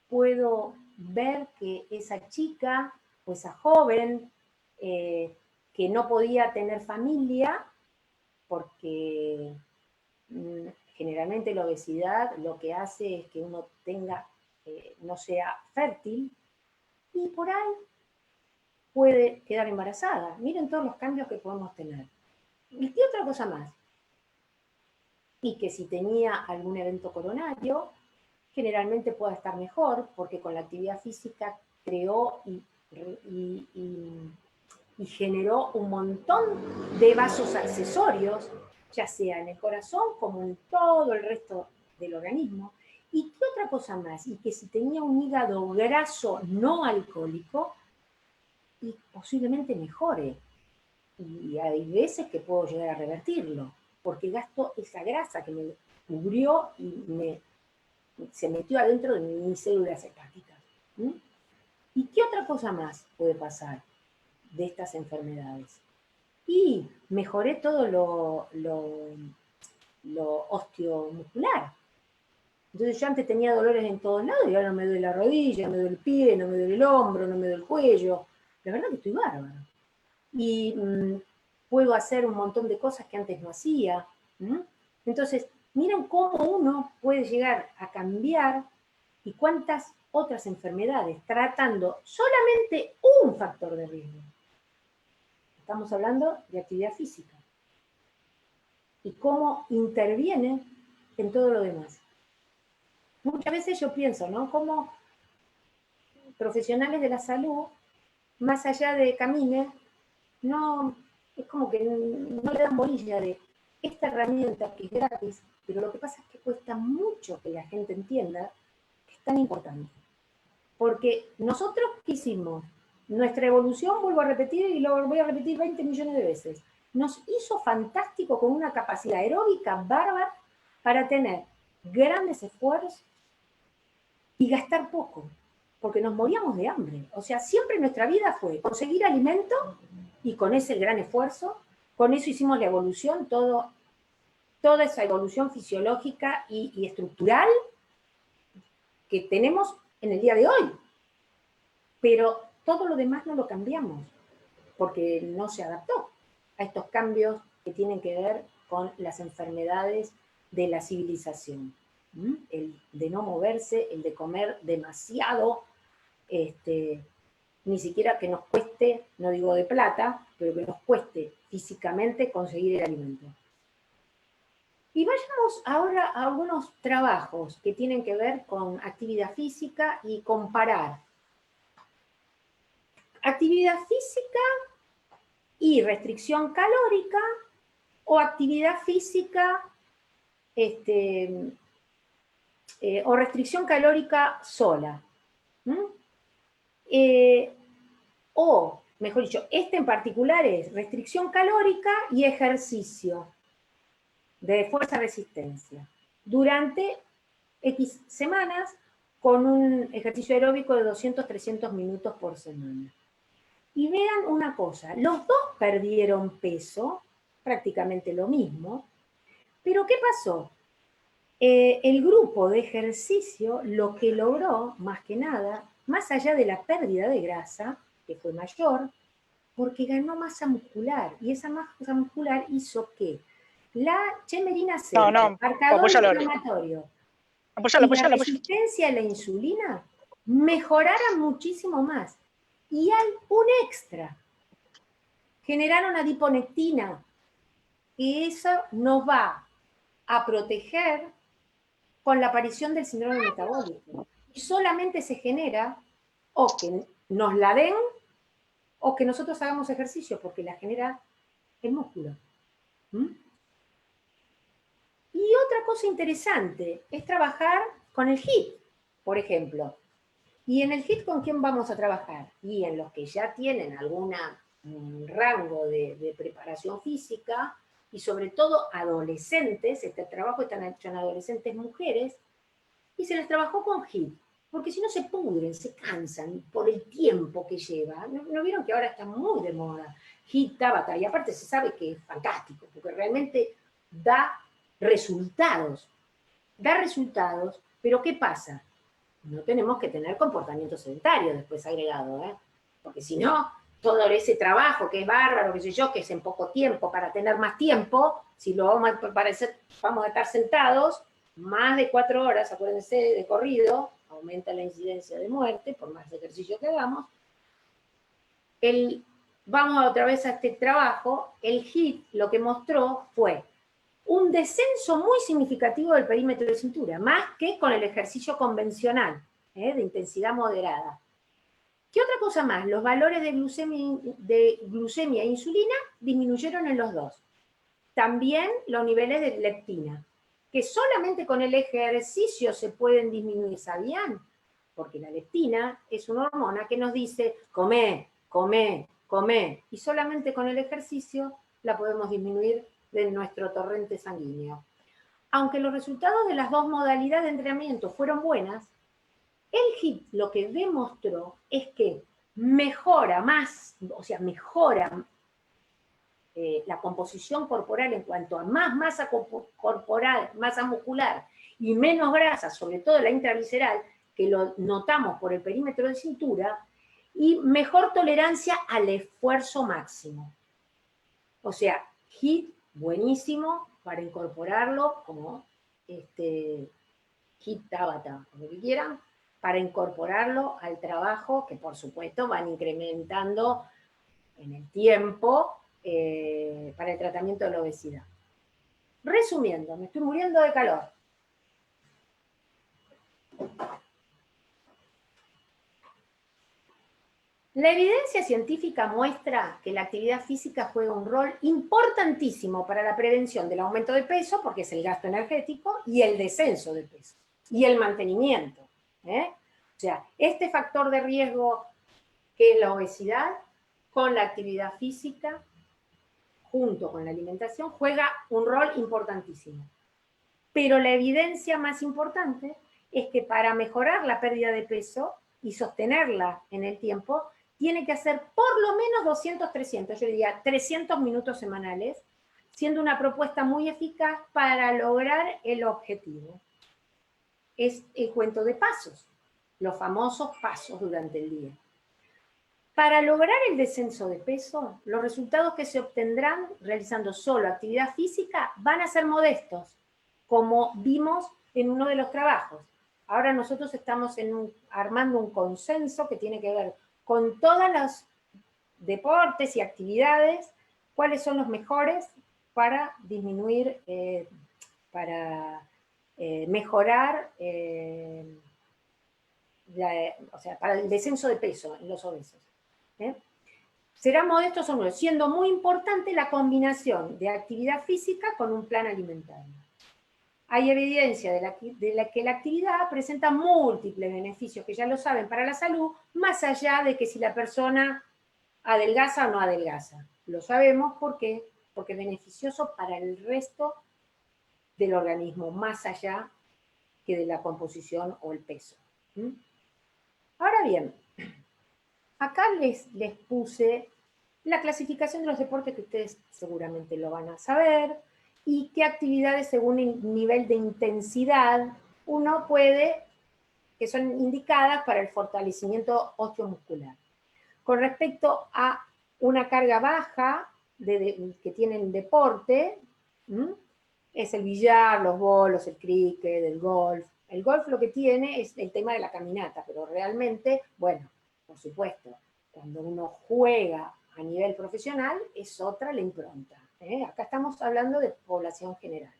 puedo ver que esa chica o esa joven que no podía tener familia porque generalmente la obesidad lo que hace es que uno no sea fértil y por ahí puede quedar embarazada. Miren todos los cambios que podemos tener. ¿Y qué otra cosa más? Y que si tenía algún evento coronario, generalmente pueda estar mejor, porque con la actividad física creó y generó un montón de vasos accesorios, ya sea en el corazón como en todo el resto del organismo. ¿Y qué otra cosa más? Y que si tenía un hígado graso no alcohólico, y posiblemente mejore. Y hay veces que puedo llegar a revertirlo, porque gasto esa grasa que me cubrió y se metió adentro de mis células hepáticas. ¿Y qué otra cosa más puede pasar de estas enfermedades? Y mejoré todo lo osteomuscular. Entonces yo antes tenía dolores en todos lados y ahora no me duele la rodilla, no me duele el pie, no me duele el hombro, no me duele el cuello. La verdad que estoy bárbaro. Y puedo hacer un montón de cosas que antes no hacía. Entonces, miren cómo uno puede llegar a cambiar y cuántas otras enfermedades tratando solamente un factor de riesgo. Estamos hablando de actividad física. Y cómo interviene en todo lo demás. Muchas veces yo pienso, ¿no? Cómo profesionales de la salud, más allá de camine, no, es como que no le dan bolilla de esta herramienta que es gratis, pero lo que pasa es que cuesta mucho que la gente entienda que es tan importante. Porque nosotros, ¿qué hicimos? Nuestra evolución, vuelvo a repetir y lo voy a repetir 20 millones de veces, nos hizo fantástico con una capacidad aeróbica bárbara para tener grandes esfuerzos y gastar poco, porque nos moríamos de hambre. O sea, siempre nuestra vida fue conseguir alimento y con ese gran esfuerzo, con eso hicimos la evolución, toda esa evolución fisiológica y estructural que tenemos en el día de hoy. Pero todo lo demás no lo cambiamos, porque no se adaptó a estos cambios que tienen que ver con las enfermedades de la civilización. El de no moverse, el de comer demasiado, ni siquiera que nos cueste, no digo de plata, pero que nos cueste físicamente conseguir el alimento. Y vayamos ahora a algunos trabajos que tienen que ver con actividad física y comparar actividad física y restricción calórica o actividad física o restricción calórica sola. O, mejor dicho, este en particular es restricción calórica y ejercicio de fuerza-resistencia durante X semanas con un ejercicio aeróbico de 200-300 minutos por semana. Y vean una cosa, los dos perdieron peso, prácticamente lo mismo, pero ¿qué pasó? El grupo de ejercicio lo que logró, más que nada, más allá de la pérdida de grasa, que fue mayor, porque ganó masa muscular, y esa masa muscular hizo que la chemerina C, el marcador inflamatorio, y la resistencia a la insulina mejorara muchísimo más. Y hay un extra. Generaron adiponectina, y eso nos va a proteger con la aparición del síndrome metabólico. Y solamente se genera o que nos la den o que nosotros hagamos ejercicio, porque la genera el músculo. Y otra cosa interesante es trabajar con el HIIT, por ejemplo. ¿Y en el HIIT con quién vamos a trabajar? Y en los que ya tienen algún rango de preparación física, y sobre todo adolescentes, este trabajo está hecho en adolescentes mujeres, y se les trabajó con HIIT, porque si no se pudren, se cansan por el tiempo que lleva. ¿No vieron que ahora está muy de moda HIIT, Tabata? Y aparte se sabe que es fantástico, porque realmente da resultados. Da resultados, pero ¿qué pasa? No tenemos que tener comportamiento sedentario después agregado, porque si no, todo ese trabajo que es bárbaro, qué sé yo, que es en poco tiempo, para tener más tiempo, si lo vamos vamos a estar sentados más de 4 horas, acuérdense, de corrido, aumenta la incidencia de muerte por más ejercicio que hagamos. Vamos otra vez a este trabajo, el HIIT lo que mostró fue un descenso muy significativo del perímetro de cintura, más que con el ejercicio convencional, de intensidad moderada. ¿Qué otra cosa más? Los valores de glucemia e insulina disminuyeron en los dos. También los niveles de leptina, que solamente con el ejercicio se pueden disminuir, ¿sabían? Porque la leptina es una hormona que nos dice, come, come, come, y solamente con el ejercicio la podemos disminuir de nuestro torrente sanguíneo. Aunque los resultados de las dos modalidades de entrenamiento fueron buenas, el HIIT lo que demostró es que mejora más, o sea, mejora la composición corporal en cuanto a más masa corporal, masa muscular y menos grasa, sobre todo la intravisceral, que lo notamos por el perímetro de cintura, y mejor tolerancia al esfuerzo máximo. O sea, HIIT buenísimo para incorporarlo como HIIT Tabata, como que quieran, para incorporarlo al trabajo, que por supuesto van incrementando en el tiempo para el tratamiento de la obesidad. Resumiendo, me estoy muriendo de calor. La evidencia científica muestra que la actividad física juega un rol importantísimo para la prevención del aumento de peso, porque es el gasto energético, y el descenso de peso, y el mantenimiento. O sea, este factor de riesgo que es la obesidad, con la actividad física, junto con la alimentación, juega un rol importantísimo. Pero la evidencia más importante es que para mejorar la pérdida de peso y sostenerla en el tiempo, tiene que hacer por lo menos 200, 300, yo diría 300 minutos semanales, siendo una propuesta muy eficaz para lograr el objetivo. Es el cuento de pasos, los famosos pasos durante el día. Para lograr el descenso de peso, los resultados que se obtendrán realizando solo actividad física van a ser modestos, como vimos en uno de los trabajos. Ahora nosotros estamos armando un consenso que tiene que ver con todos los deportes y actividades, cuáles son los mejores para disminuir, para mejorar, o sea, para el descenso de peso en los obesos. Serán modestos o no, siendo muy importante la combinación de actividad física con un plan alimentario. Hay evidencia de que la actividad presenta múltiples beneficios, que ya lo saben, para la salud, más allá de que si la persona adelgaza o no adelgaza. Lo sabemos, ¿por qué? Porque es beneficioso para el resto del organismo, más allá que de la composición o el peso. Ahora bien, acá les puse la clasificación de los deportes, que ustedes seguramente lo van a saber, y qué actividades según el nivel de intensidad uno puede, que son indicadas para el fortalecimiento osteomuscular. Con respecto a una carga baja que tiene el deporte, es el billar, los bolos, el cricket, el golf. El golf lo que tiene es el tema de la caminata, pero realmente, bueno, por supuesto, cuando uno juega a nivel profesional es otra la impronta. Acá estamos hablando de población general.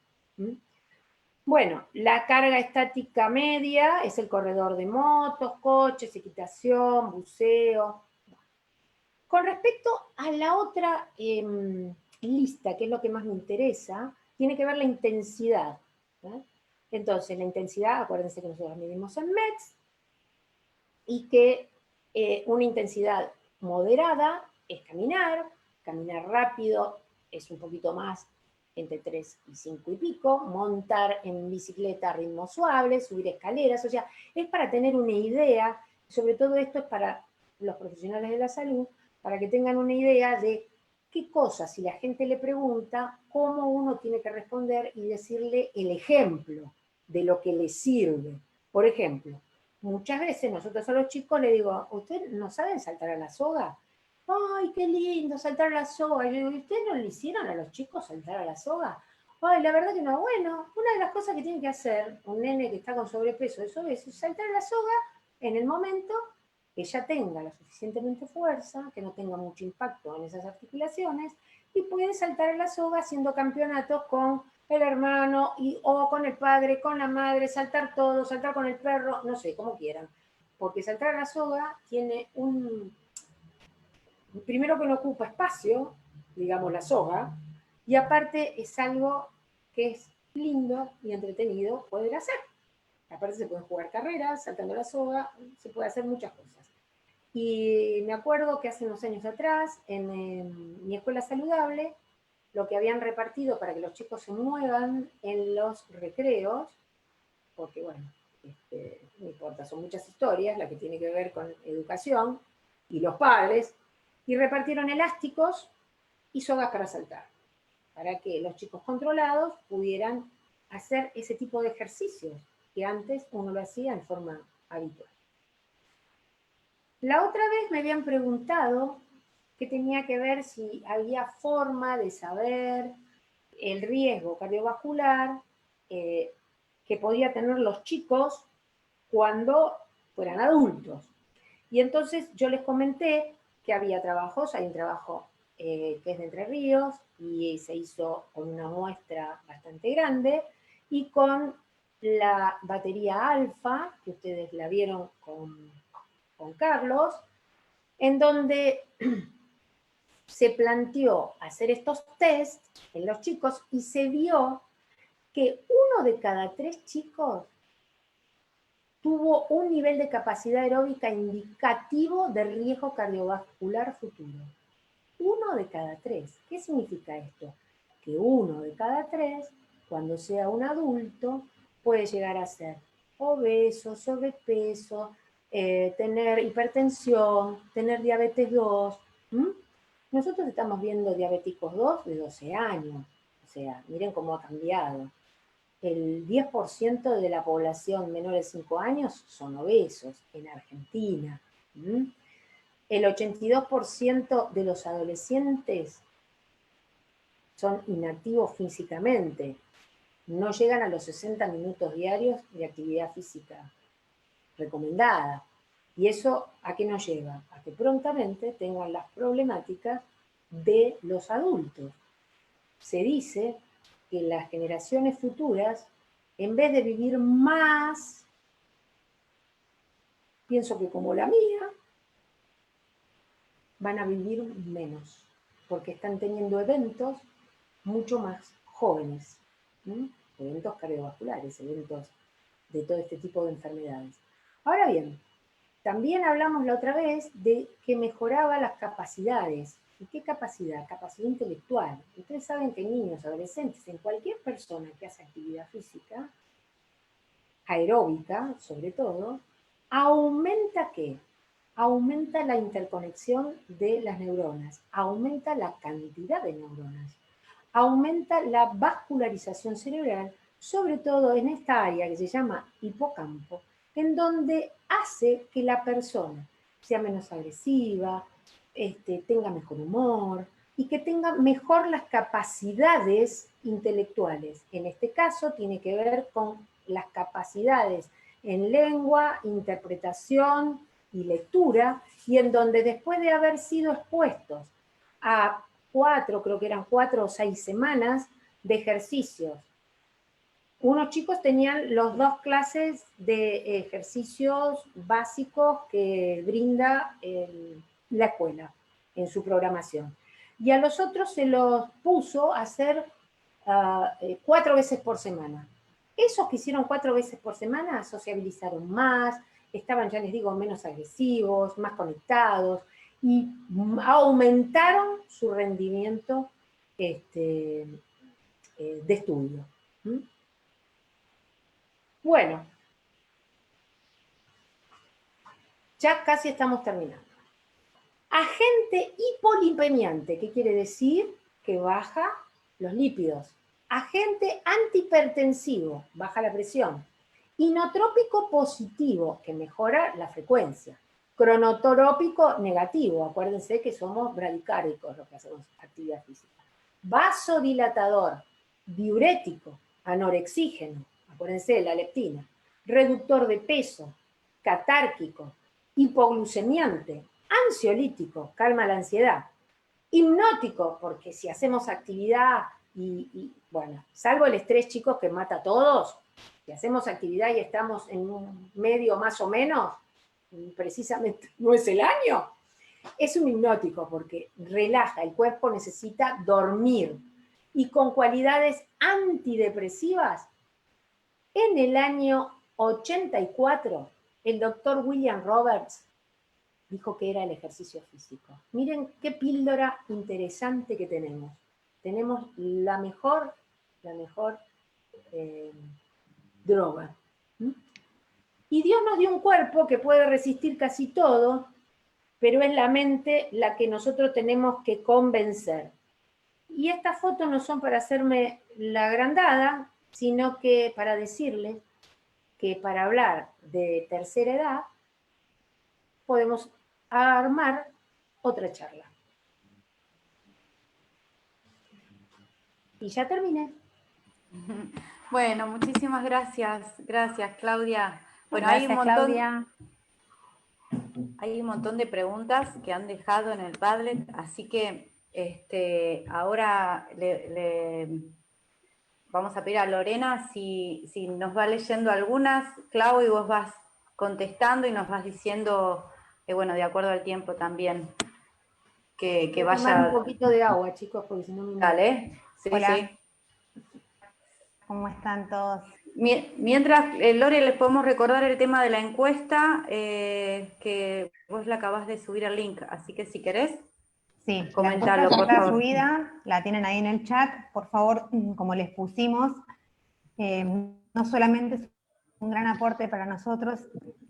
Bueno, la carga estática media es el corredor de motos, coches, equitación, buceo. Con respecto a la otra lista, que es lo que más me interesa, tiene que ver la intensidad. Entonces, la intensidad, acuérdense que nosotros medimos en METs, y que una intensidad moderada es caminar rápido es un poquito más, entre 3 y 5 y pico, montar en bicicleta a ritmo suave, subir escaleras, o sea, es para tener una idea, sobre todo esto es para los profesionales de la salud, para que tengan una idea de qué cosas, si la gente le pregunta, cómo uno tiene que responder y decirle el ejemplo de lo que le sirve. Por ejemplo, muchas veces nosotros a los chicos les digo, ¿ustedes no saben saltar a la soga? ¡ay, qué lindo saltar a la soga! Y yo digo, ¿ustedes no le hicieron a los chicos saltar a la soga? Ay, la verdad que no. Bueno, una de las cosas que tiene que hacer un nene que está con sobrepeso es saltar a la soga en el momento que ya tenga la suficientemente fuerza, que no tenga mucho impacto en esas articulaciones, y puede saltar a la soga haciendo campeonatos con el hermano o con el padre, con la madre, saltar todo, saltar con el perro, no sé, como quieran. Porque saltar a la soga tiene primero que no ocupa espacio, digamos la soga, y aparte es algo que es lindo y entretenido poder hacer. Aparte se pueden jugar carreras, saltando la soga, se puede hacer muchas cosas. Y me acuerdo que hace unos años atrás, en mi escuela saludable, lo que habían repartido para que los chicos se muevan en los recreos, porque bueno, no importa, son muchas historias, la que tiene que ver con educación y los padres, y repartieron elásticos y sogas para saltar, para que los chicos controlados pudieran hacer ese tipo de ejercicios que antes uno lo hacía en forma habitual. La otra vez me habían preguntado que tenía que ver si había forma de saber el riesgo cardiovascular que podía tener los chicos cuando fueran adultos. Y entonces yo les comenté que había trabajos, hay un trabajo que es de Entre Ríos y se hizo con una muestra bastante grande y con la batería alfa, que ustedes la vieron con Carlos, en donde se planteó hacer estos test en los chicos y se vio que 1 de cada 3 chicos tuvo un nivel de capacidad aeróbica indicativo de riesgo cardiovascular futuro. 1 de cada 3. ¿Qué significa esto? Que 1 de cada 3, cuando sea un adulto, puede llegar a ser obeso, sobrepeso, tener hipertensión, tener diabetes 2. Nosotros estamos viendo diabéticos 2 de 12 años. O sea, miren cómo ha cambiado. El 10% de la población menor de 5 años son obesos en Argentina. El 82% de los adolescentes son inactivos físicamente. No llegan a los 60 minutos diarios de actividad física recomendada. ¿Y eso a qué nos lleva? A que prontamente tengan las problemáticas de los adultos. Se dice que las generaciones futuras, en vez de vivir más, pienso que como la mía, van a vivir menos, porque están teniendo eventos mucho más jóvenes, eventos cardiovasculares, eventos de todo este tipo de enfermedades. Ahora bien, también hablamos la otra vez de que mejoraba las capacidades. ¿Y qué capacidad? Capacidad intelectual. Ustedes saben que en niños, adolescentes, en cualquier persona que hace actividad física, aeróbica sobre todo, aumenta ¿qué? Aumenta la interconexión de las neuronas, aumenta la cantidad de neuronas, aumenta la vascularización cerebral, sobre todo en esta área que se llama hipocampo, en donde hace que la persona sea menos agresiva, tenga mejor humor y que tenga mejor las capacidades intelectuales. En este caso tiene que ver con las capacidades en lengua, interpretación y lectura, y en donde después de haber sido expuestos a 4 o 6 semanas de ejercicios. Unos chicos tenían los 2 clases de ejercicios básicos que brinda la escuela en su programación. Y a los otros se los puso a hacer 4 veces por semana. Esos que hicieron 4 veces por semana sociabilizaron más, estaban, ya les digo, menos agresivos, más conectados, y aumentaron su rendimiento de estudio. Bueno, ya casi estamos terminando. Agente hipolipemiante, ¿qué quiere decir? Que baja los lípidos. Agente antihipertensivo, baja la presión. Inotrópico positivo, que mejora la frecuencia. Cronotorópico negativo, acuérdense que somos bradicárdicos los que hacemos actividad física. Vasodilatador, diurético, anorexígeno, acuérdense, la leptina. Reductor de peso, catárquico, hipoglucemiante, ansiolítico, calma la ansiedad. Hipnótico, porque si hacemos actividad bueno, salvo el estrés, chicos, que mata a todos, si hacemos actividad y estamos en un medio más o menos, precisamente no es el año, es un hipnótico porque relaja, el cuerpo necesita dormir. Y con cualidades antidepresivas, en el año 84, el doctor William Roberts dijo que era el ejercicio físico. Miren qué píldora interesante que tenemos. Tenemos la mejor droga. Y Dios nos dio un cuerpo que puede resistir casi todo, pero es la mente la que nosotros tenemos que convencer. Y estas fotos no son para hacerme la agrandada, sino que para decirles que para hablar de tercera edad podemos armar otra charla. Y ya terminé. Bueno, muchísimas gracias. Gracias, Claudia. Bueno, Gracias, Claudia. Hay un montón de preguntas que han dejado en el Padlet, así que ahora vamos a pedir a Lorena si nos va leyendo algunas, Clau, y vos vas contestando y nos vas diciendo, bueno, de acuerdo al tiempo también, que Voy a vaya... tomar un poquito de agua, chicos, porque si no me... Dale. Sí, Hola. sí. ¿Cómo están todos? Mientras, Lore, les podemos recordar el tema de la encuesta, que vos la acabás de subir al link, así que si querés, Sí, comentalo, la encuesta por ya está favor. subida, la tienen ahí en el chat. Por favor, como les pusimos, no solamente es un gran aporte para nosotros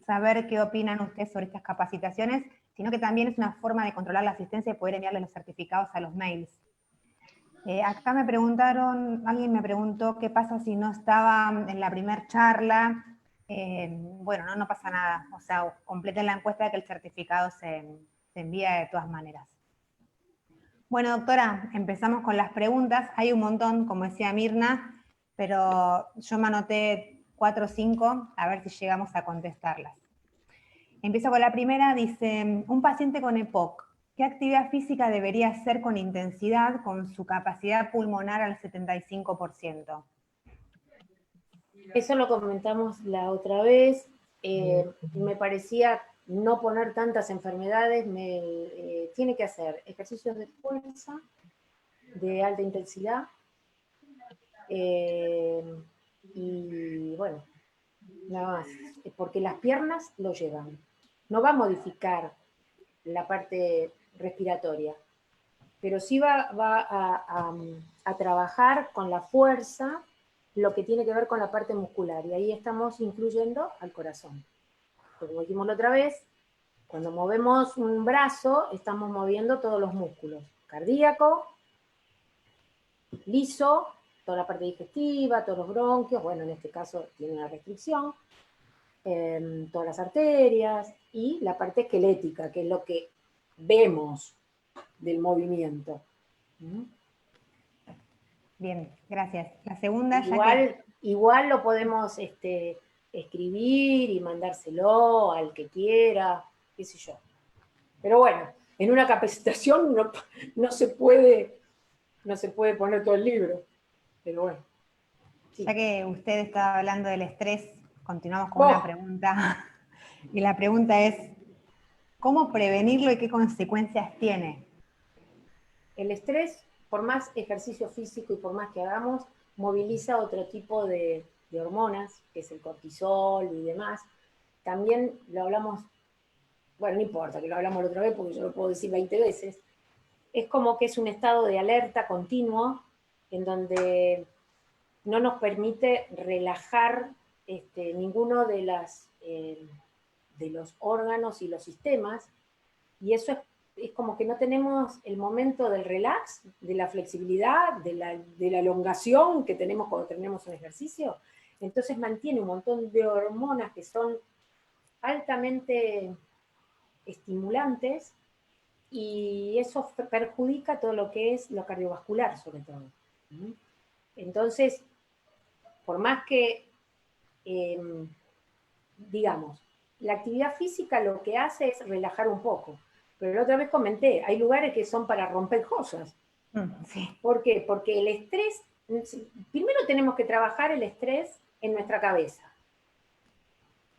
saber qué opinan ustedes sobre estas capacitaciones, sino que también es una forma de controlar la asistencia y poder enviarles los certificados a los mails. Acá me preguntaron, alguien me preguntó qué pasa si no estaba en la primer charla. Bueno, no pasa nada, o sea, completen la encuesta que el certificado se envía de todas maneras. Bueno, doctora, empezamos con las preguntas. Hay un montón, como decía Mirna, pero yo me anoté 4 o 5, a ver si llegamos a contestarlas. Empiezo con la primera, dice, un paciente con EPOC, ¿qué actividad física debería hacer con intensidad con su capacidad pulmonar al 75%? Eso lo comentamos la otra vez. Me parecía no poner tantas enfermedades. Tiene que hacer ejercicios de fuerza, de alta intensidad. Y bueno, nada más. Porque las piernas lo llevan. No va a modificar la parte respiratoria, pero sí va a trabajar con la fuerza lo que tiene que ver con la parte muscular, y ahí estamos incluyendo al corazón. Como dijimos la otra vez, cuando movemos un brazo, estamos moviendo todos los músculos, cardíaco, liso, toda la parte digestiva, todos los bronquios, bueno, en este caso tiene una restricción, todas las arterias, y la parte esquelética, que es lo que vemos del movimiento. Bien, gracias. La segunda, igual lo podemos escribir y mandárselo al que quiera, qué sé yo. Pero bueno, en una capacitación no se puede poner todo el libro. Pero bueno. Sí. Ya que usted estaba hablando del estrés, continuamos con una pregunta. Y la pregunta es, ¿cómo prevenirlo y qué consecuencias tiene? El estrés, por más ejercicio físico y por más que hagamos, moviliza otro tipo de hormonas, que es el cortisol y demás. También lo hablamos, bueno, no importa que lo hablamos la otra vez porque yo lo puedo decir 20 veces. Es como que es un estado de alerta continuo en donde no nos permite relajar ninguno de los órganos y los sistemas, y eso es como que no tenemos el momento del relax, de la flexibilidad, de la elongación que tenemos cuando tenemos un ejercicio. Entonces mantiene un montón de hormonas que son altamente estimulantes y eso perjudica todo lo que es lo cardiovascular, sobre todo. Entonces, por más que, digamos, la actividad física lo que hace es relajar un poco. Pero la otra vez comenté, hay lugares que son para romper cosas. Sí. ¿Por qué? Porque el estrés, primero tenemos que trabajar el estrés en nuestra cabeza.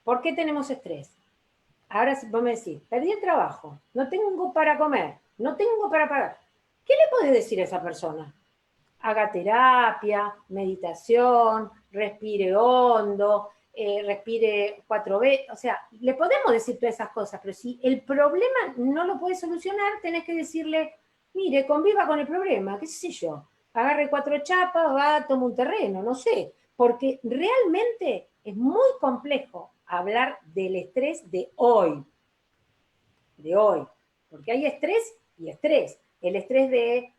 ¿Por qué tenemos estrés? Ahora vos me decís, perdí el trabajo, no tengo para comer, no tengo para pagar. ¿Qué le podés decir a esa persona? Haga terapia, meditación, respire hondo, respire 4 veces. O sea, le podemos decir todas esas cosas, pero si el problema no lo puedes solucionar, tenés que decirle, mire, conviva con el problema, qué sé yo. Agarre 4 chapas, va, toma un terreno, no sé. Porque realmente es muy complejo hablar del estrés de hoy. De hoy. Porque hay estrés y estrés. El estrés del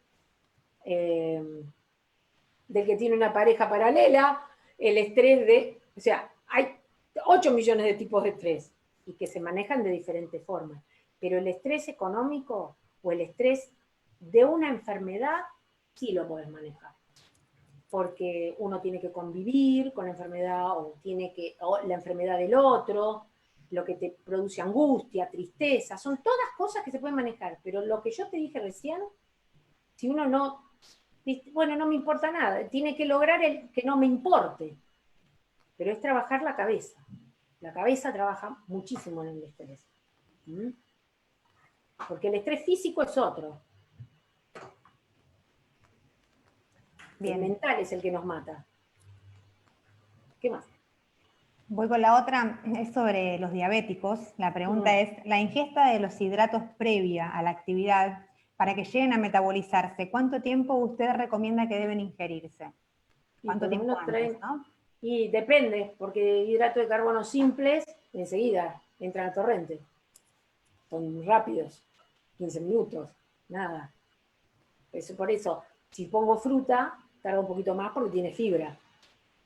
que tiene una pareja paralela, el estrés de... O sea, hay 8 millones de tipos de estrés y que se manejan de diferentes formas. Pero el estrés económico o el estrés de una enfermedad sí lo podés manejar. Porque uno tiene que convivir con la enfermedad o la enfermedad del otro, lo que te produce angustia, tristeza, son todas cosas que se pueden manejar, pero lo que yo te dije recién, si uno no, bueno, no me importa nada, tiene que lograr que no me importe, pero es trabajar la cabeza trabaja muchísimo en el estrés, porque el estrés físico es otro. Bien. El mental es el que nos mata. ¿Qué más? Voy con la otra, es sobre los diabéticos. La pregunta es, la ingesta de los hidratos previa a la actividad para que lleguen a metabolizarse, ¿cuánto tiempo usted recomienda que deben ingerirse? ¿Cuánto tiempo antes, no? Y depende, porque hidratos de carbono simples, enseguida entran al torrente. Son rápidos, 15 minutos, nada. Por eso, si pongo fruta, tarda un poquito más porque tiene fibra.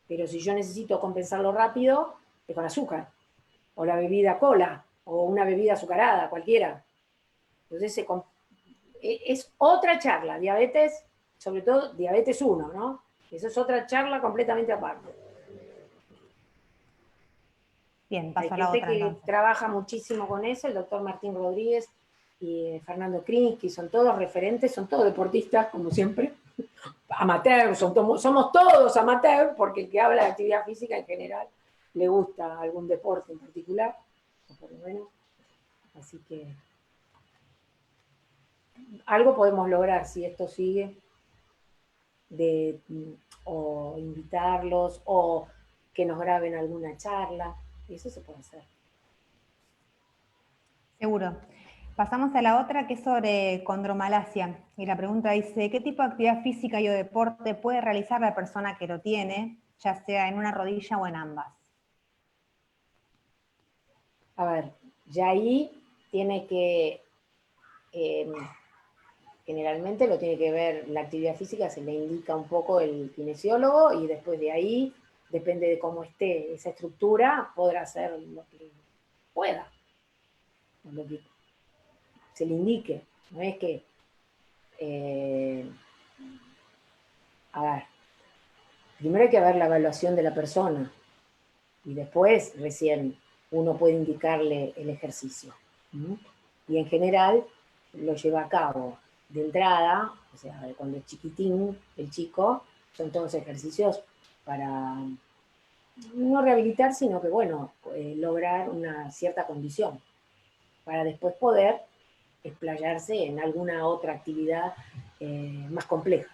Pero si yo necesito compensarlo rápido, es con azúcar. O la bebida cola, o una bebida azucarada, cualquiera. Entonces es otra charla. Diabetes, sobre todo diabetes 1, ¿no? Eso es otra charla completamente aparte. Bien, paso a la Hay gente otra que entonces. trabaja muchísimo con eso, el doctor Martín Rodríguez y Fernando Krinsky, son todos referentes, son todos deportistas, como siempre. Amateur, somos todos amateur, porque el que habla de actividad física en general le gusta algún deporte en particular, o por lo menos. Así que algo podemos lograr si esto sigue, o invitarlos, o que nos graben alguna charla, y eso se puede hacer. Seguro. Pasamos a la otra, que es sobre condromalacia. Y la pregunta dice, ¿qué tipo de actividad física y o deporte puede realizar la persona que lo tiene, ya sea en una rodilla o en ambas? A ver, ya ahí tiene que, generalmente lo tiene que ver, la actividad física se le indica un poco el kinesiólogo y después de ahí, depende de cómo esté esa estructura, podrá hacer lo que pueda, lo que se le indique. No es que, a ver, primero hay que ver la evaluación de la persona y después recién uno puede indicarle el ejercicio. Y en general lo lleva a cabo de entrada, o sea, cuando es chiquitín, el chico, son todos ejercicios para no rehabilitar, sino que, bueno, lograr una cierta condición, para después poder explayarse en alguna otra actividad más compleja.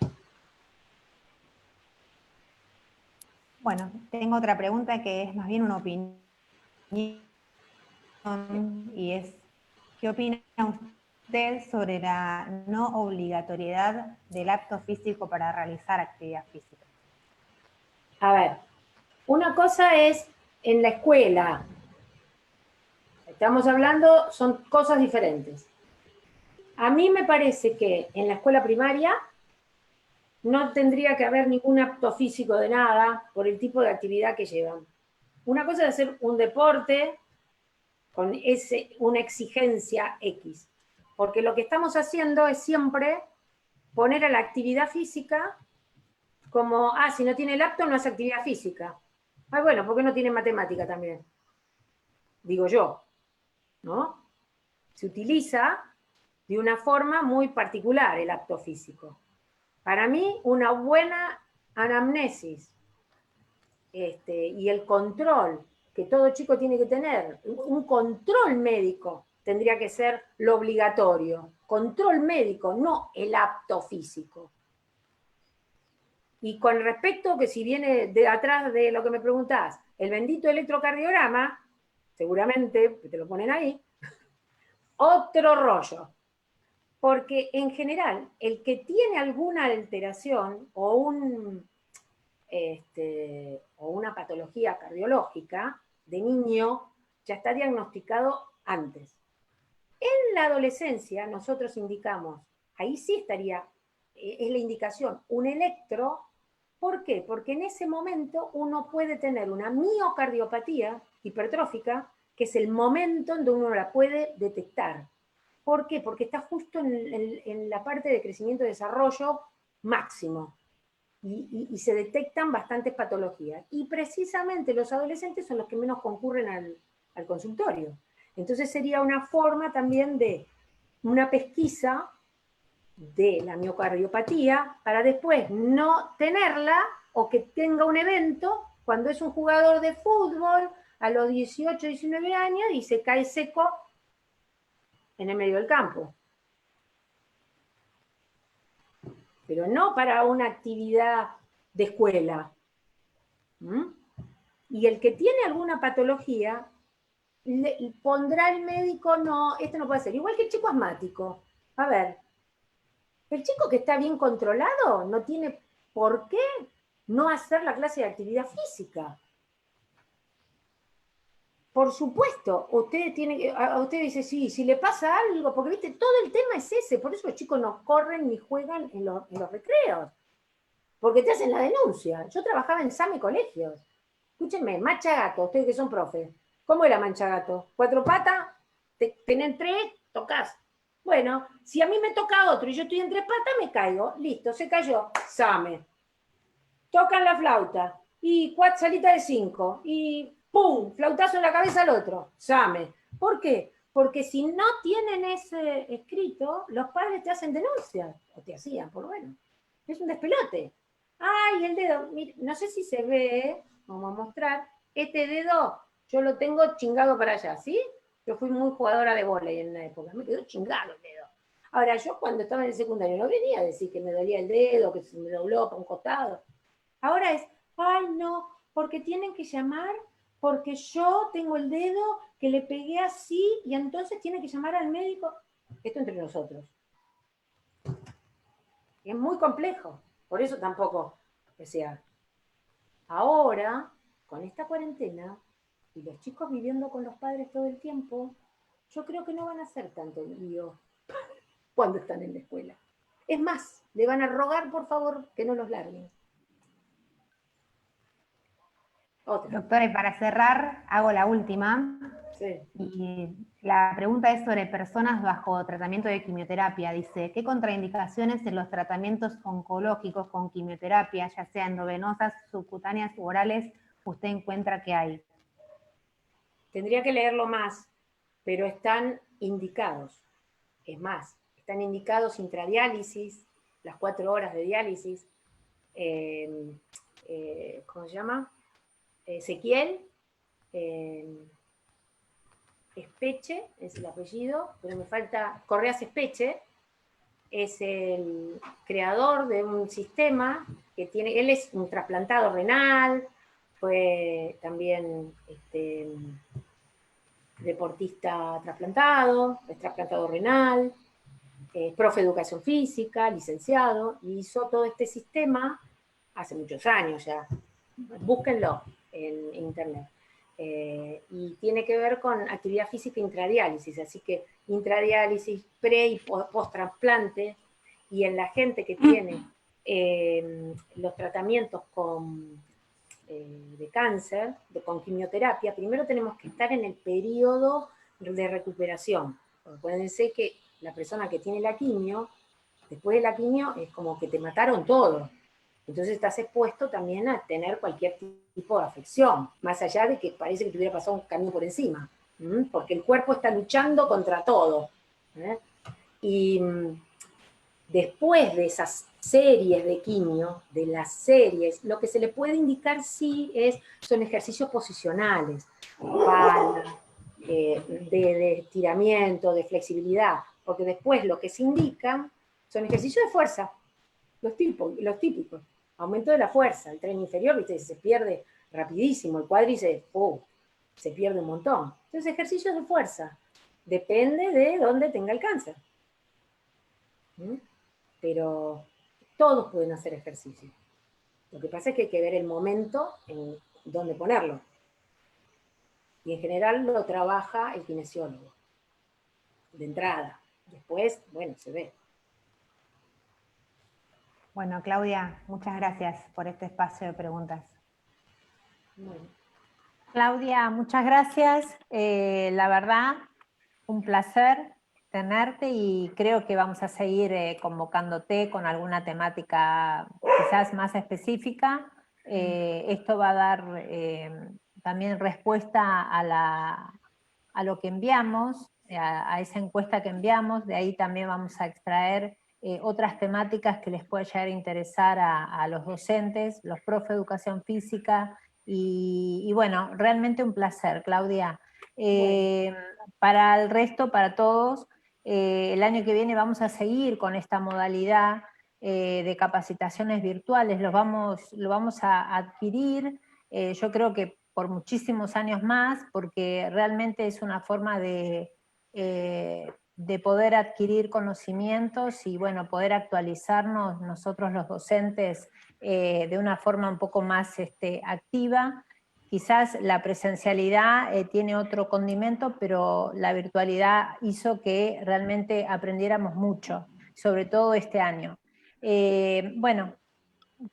Bueno, tengo otra pregunta que es más bien una opinión, y es, ¿qué opina usted sobre la no obligatoriedad del acto físico para realizar actividad física? A ver, una cosa es en la escuela, estamos hablando, son cosas diferentes. A mí me parece que en la escuela primaria no tendría que haber ningún acto físico de nada por el tipo de actividad que llevan. Una cosa es hacer un deporte con una exigencia X. Porque lo que estamos haciendo es siempre poner a la actividad física como, si no tiene laptop no hace actividad física. Bueno, ¿por qué no tiene matemática también? Digo yo, ¿no? Se utiliza de una forma muy particular el acto físico. Para mí, una buena anamnesis y el control que todo chico tiene que tener, un control médico tendría que ser lo obligatorio. Control médico, no el acto físico. Y con respecto que si viene de atrás de lo que me preguntás, el bendito electrocardiograma, seguramente te lo ponen ahí, otro rollo. Porque en general, el que tiene alguna alteración o una patología cardiológica de niño ya está diagnosticado antes. En la adolescencia nosotros indicamos, ahí sí estaría, es la indicación, un electro. ¿Por qué? Porque en ese momento uno puede tener una miocardiopatía hipertrófica, que es el momento en donde uno la puede detectar. ¿Por qué? Porque está justo en la parte de crecimiento y desarrollo máximo. Y se detectan bastantes patologías. Y precisamente los adolescentes son los que menos concurren al consultorio. Entonces sería una forma también de una pesquisa de la miocardiopatía para después no tenerla o que tenga un evento cuando es un jugador de fútbol a los 18, 19 años y se cae seco en el medio del campo. Pero no para una actividad de escuela. Y el que tiene alguna patología, pondrá el médico, no, esto no puede ser. Igual que el chico asmático. A ver, el chico que está bien controlado no tiene por qué no hacer la clase de actividad física. Por supuesto, usted dice, sí, si le pasa algo, porque viste, todo el tema es ese, por eso los chicos no corren ni juegan en los recreos, porque te hacen la denuncia. Yo trabajaba en SAME colegios. Escúchenme, mancha gato, ustedes que son profes, ¿cómo era mancha gato? 4 patas, tenés 3, tocas. Bueno, si a mí me toca otro y yo estoy en 3 patas, me caigo. Listo, se cayó. SAME. Tocan la flauta. Y 4 salitas de 5. Y ¡pum! Flautazo en la cabeza al otro. SAME. ¿Por qué? Porque si no tienen ese escrito, los padres te hacen denuncias. O te hacían, por lo menos. Es un despelote. ¡Ay, el dedo! Mire, no sé si se ve, vamos a mostrar. Este dedo yo lo tengo chingado para allá, ¿sí? Yo fui muy jugadora de vóley en una época. Me quedó chingado el dedo. Ahora, yo cuando estaba en el secundario no venía a decir que me dolía el dedo, que se me dobló para un costado. Ahora es, ay, no, porque tienen que llamar, porque yo tengo el dedo que le pegué así y entonces tienen que llamar al médico. Esto entre nosotros. Es muy complejo. Por eso tampoco, o sea, ahora, con esta cuarentena, y los chicos viviendo con los padres todo el tiempo, yo creo que no van a hacer tanto lío cuando están en la escuela. Es más, le van a rogar, por favor, que no los larguen. Otra. Doctora, y para cerrar, hago la última. Sí. Y la pregunta es sobre personas bajo tratamiento de quimioterapia. Dice, ¿qué contraindicaciones en los tratamientos oncológicos con quimioterapia, ya sean endovenosas, subcutáneas u orales, usted encuentra que hay? Tendría que leerlo más, pero están indicados. Es más, están indicados intradiálisis, las 4 horas de diálisis. ¿Cómo se llama? Ezequiel. Espeche, es el apellido, pero me falta, Correas Espeche, es el creador de un sistema que tiene, él es un trasplantado renal, fue también deportista trasplantado, es trasplantado renal, profe de educación física, licenciado, y hizo todo este sistema hace muchos años ya. Búsquenlo en internet. Y tiene que ver con actividad física intradiálisis, así que intradiálisis, pre y post trasplante, y en la gente que tiene los tratamientos de cáncer, con quimioterapia, primero tenemos que estar en el periodo de recuperación. Acuérdense que la persona que tiene la quimio, después de la quimio es como que te mataron todo. Entonces estás expuesto también a tener cualquier tipo de afección, más allá de que parece que te hubiera pasado un camión por encima, porque el cuerpo está luchando contra todo. Y después de esas series de quimio, de las series, lo que se le puede indicar sí son ejercicios posicionales, de estiramiento, de flexibilidad, porque después lo que se indican son ejercicios de fuerza, los típicos. Aumento de la fuerza, el tren inferior, ¿viste? Se pierde rapidísimo, el cuádriceps, se pierde un montón. Entonces, ejercicios de fuerza, depende de dónde tenga el cáncer. Pero todos pueden hacer ejercicio. Lo que pasa es que hay que ver el momento en dónde ponerlo. Y en general lo trabaja el kinesiólogo, de entrada. Después, bueno, se ve. Bueno, Claudia, muchas gracias por este espacio de preguntas. Bueno. Claudia, muchas gracias. La verdad, un placer tenerte y creo que vamos a seguir convocándote con alguna temática quizás más específica. Esto va a dar también respuesta a lo que enviamos, a esa encuesta que enviamos. De ahí también vamos a extraer otras temáticas que les pueda llegar a interesar a los docentes, los profes de educación física, y bueno, realmente un placer, Claudia. Para el resto, para todos, el año que viene vamos a seguir con esta modalidad de capacitaciones virtuales, lo vamos a adquirir, yo creo que por muchísimos años más, porque realmente es una forma de poder adquirir conocimientos y bueno, poder actualizarnos nosotros los docentes de una forma un poco más activa. Quizás la presencialidad tiene otro condimento, pero la virtualidad hizo que realmente aprendiéramos mucho, sobre todo este año. Bueno,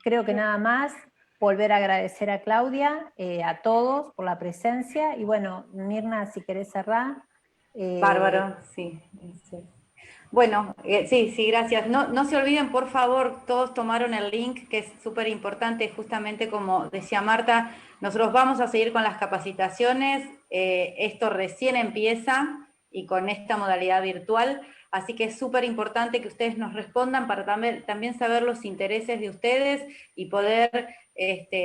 creo que nada más, volver a agradecer a Claudia, a todos por la presencia, y bueno, Mirna, si querés cerrar. Bárbaro, sí. Bueno, sí, gracias. No se olviden, por favor, todos tomaron el link, que es súper importante, justamente como decía Marta, nosotros vamos a seguir con las capacitaciones, esto recién empieza y con esta modalidad virtual, así que es súper importante que ustedes nos respondan para también saber los intereses de ustedes y poder,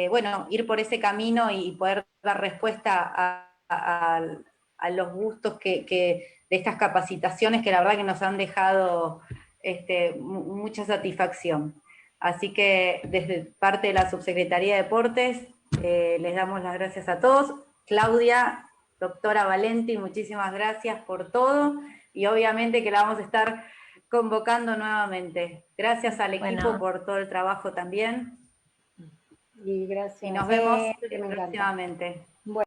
bueno, ir por ese camino y poder dar respuesta a los gustos de estas capacitaciones que la verdad que nos han dejado mucha satisfacción. Así que desde parte de la Subsecretaría de Deportes les damos las gracias a todos. Claudia, doctora Valenti, muchísimas gracias por todo y obviamente que la vamos a estar convocando nuevamente. Gracias al equipo por todo el trabajo también. Y gracias. Y nos vemos Que me encanta. próximamente. Bueno.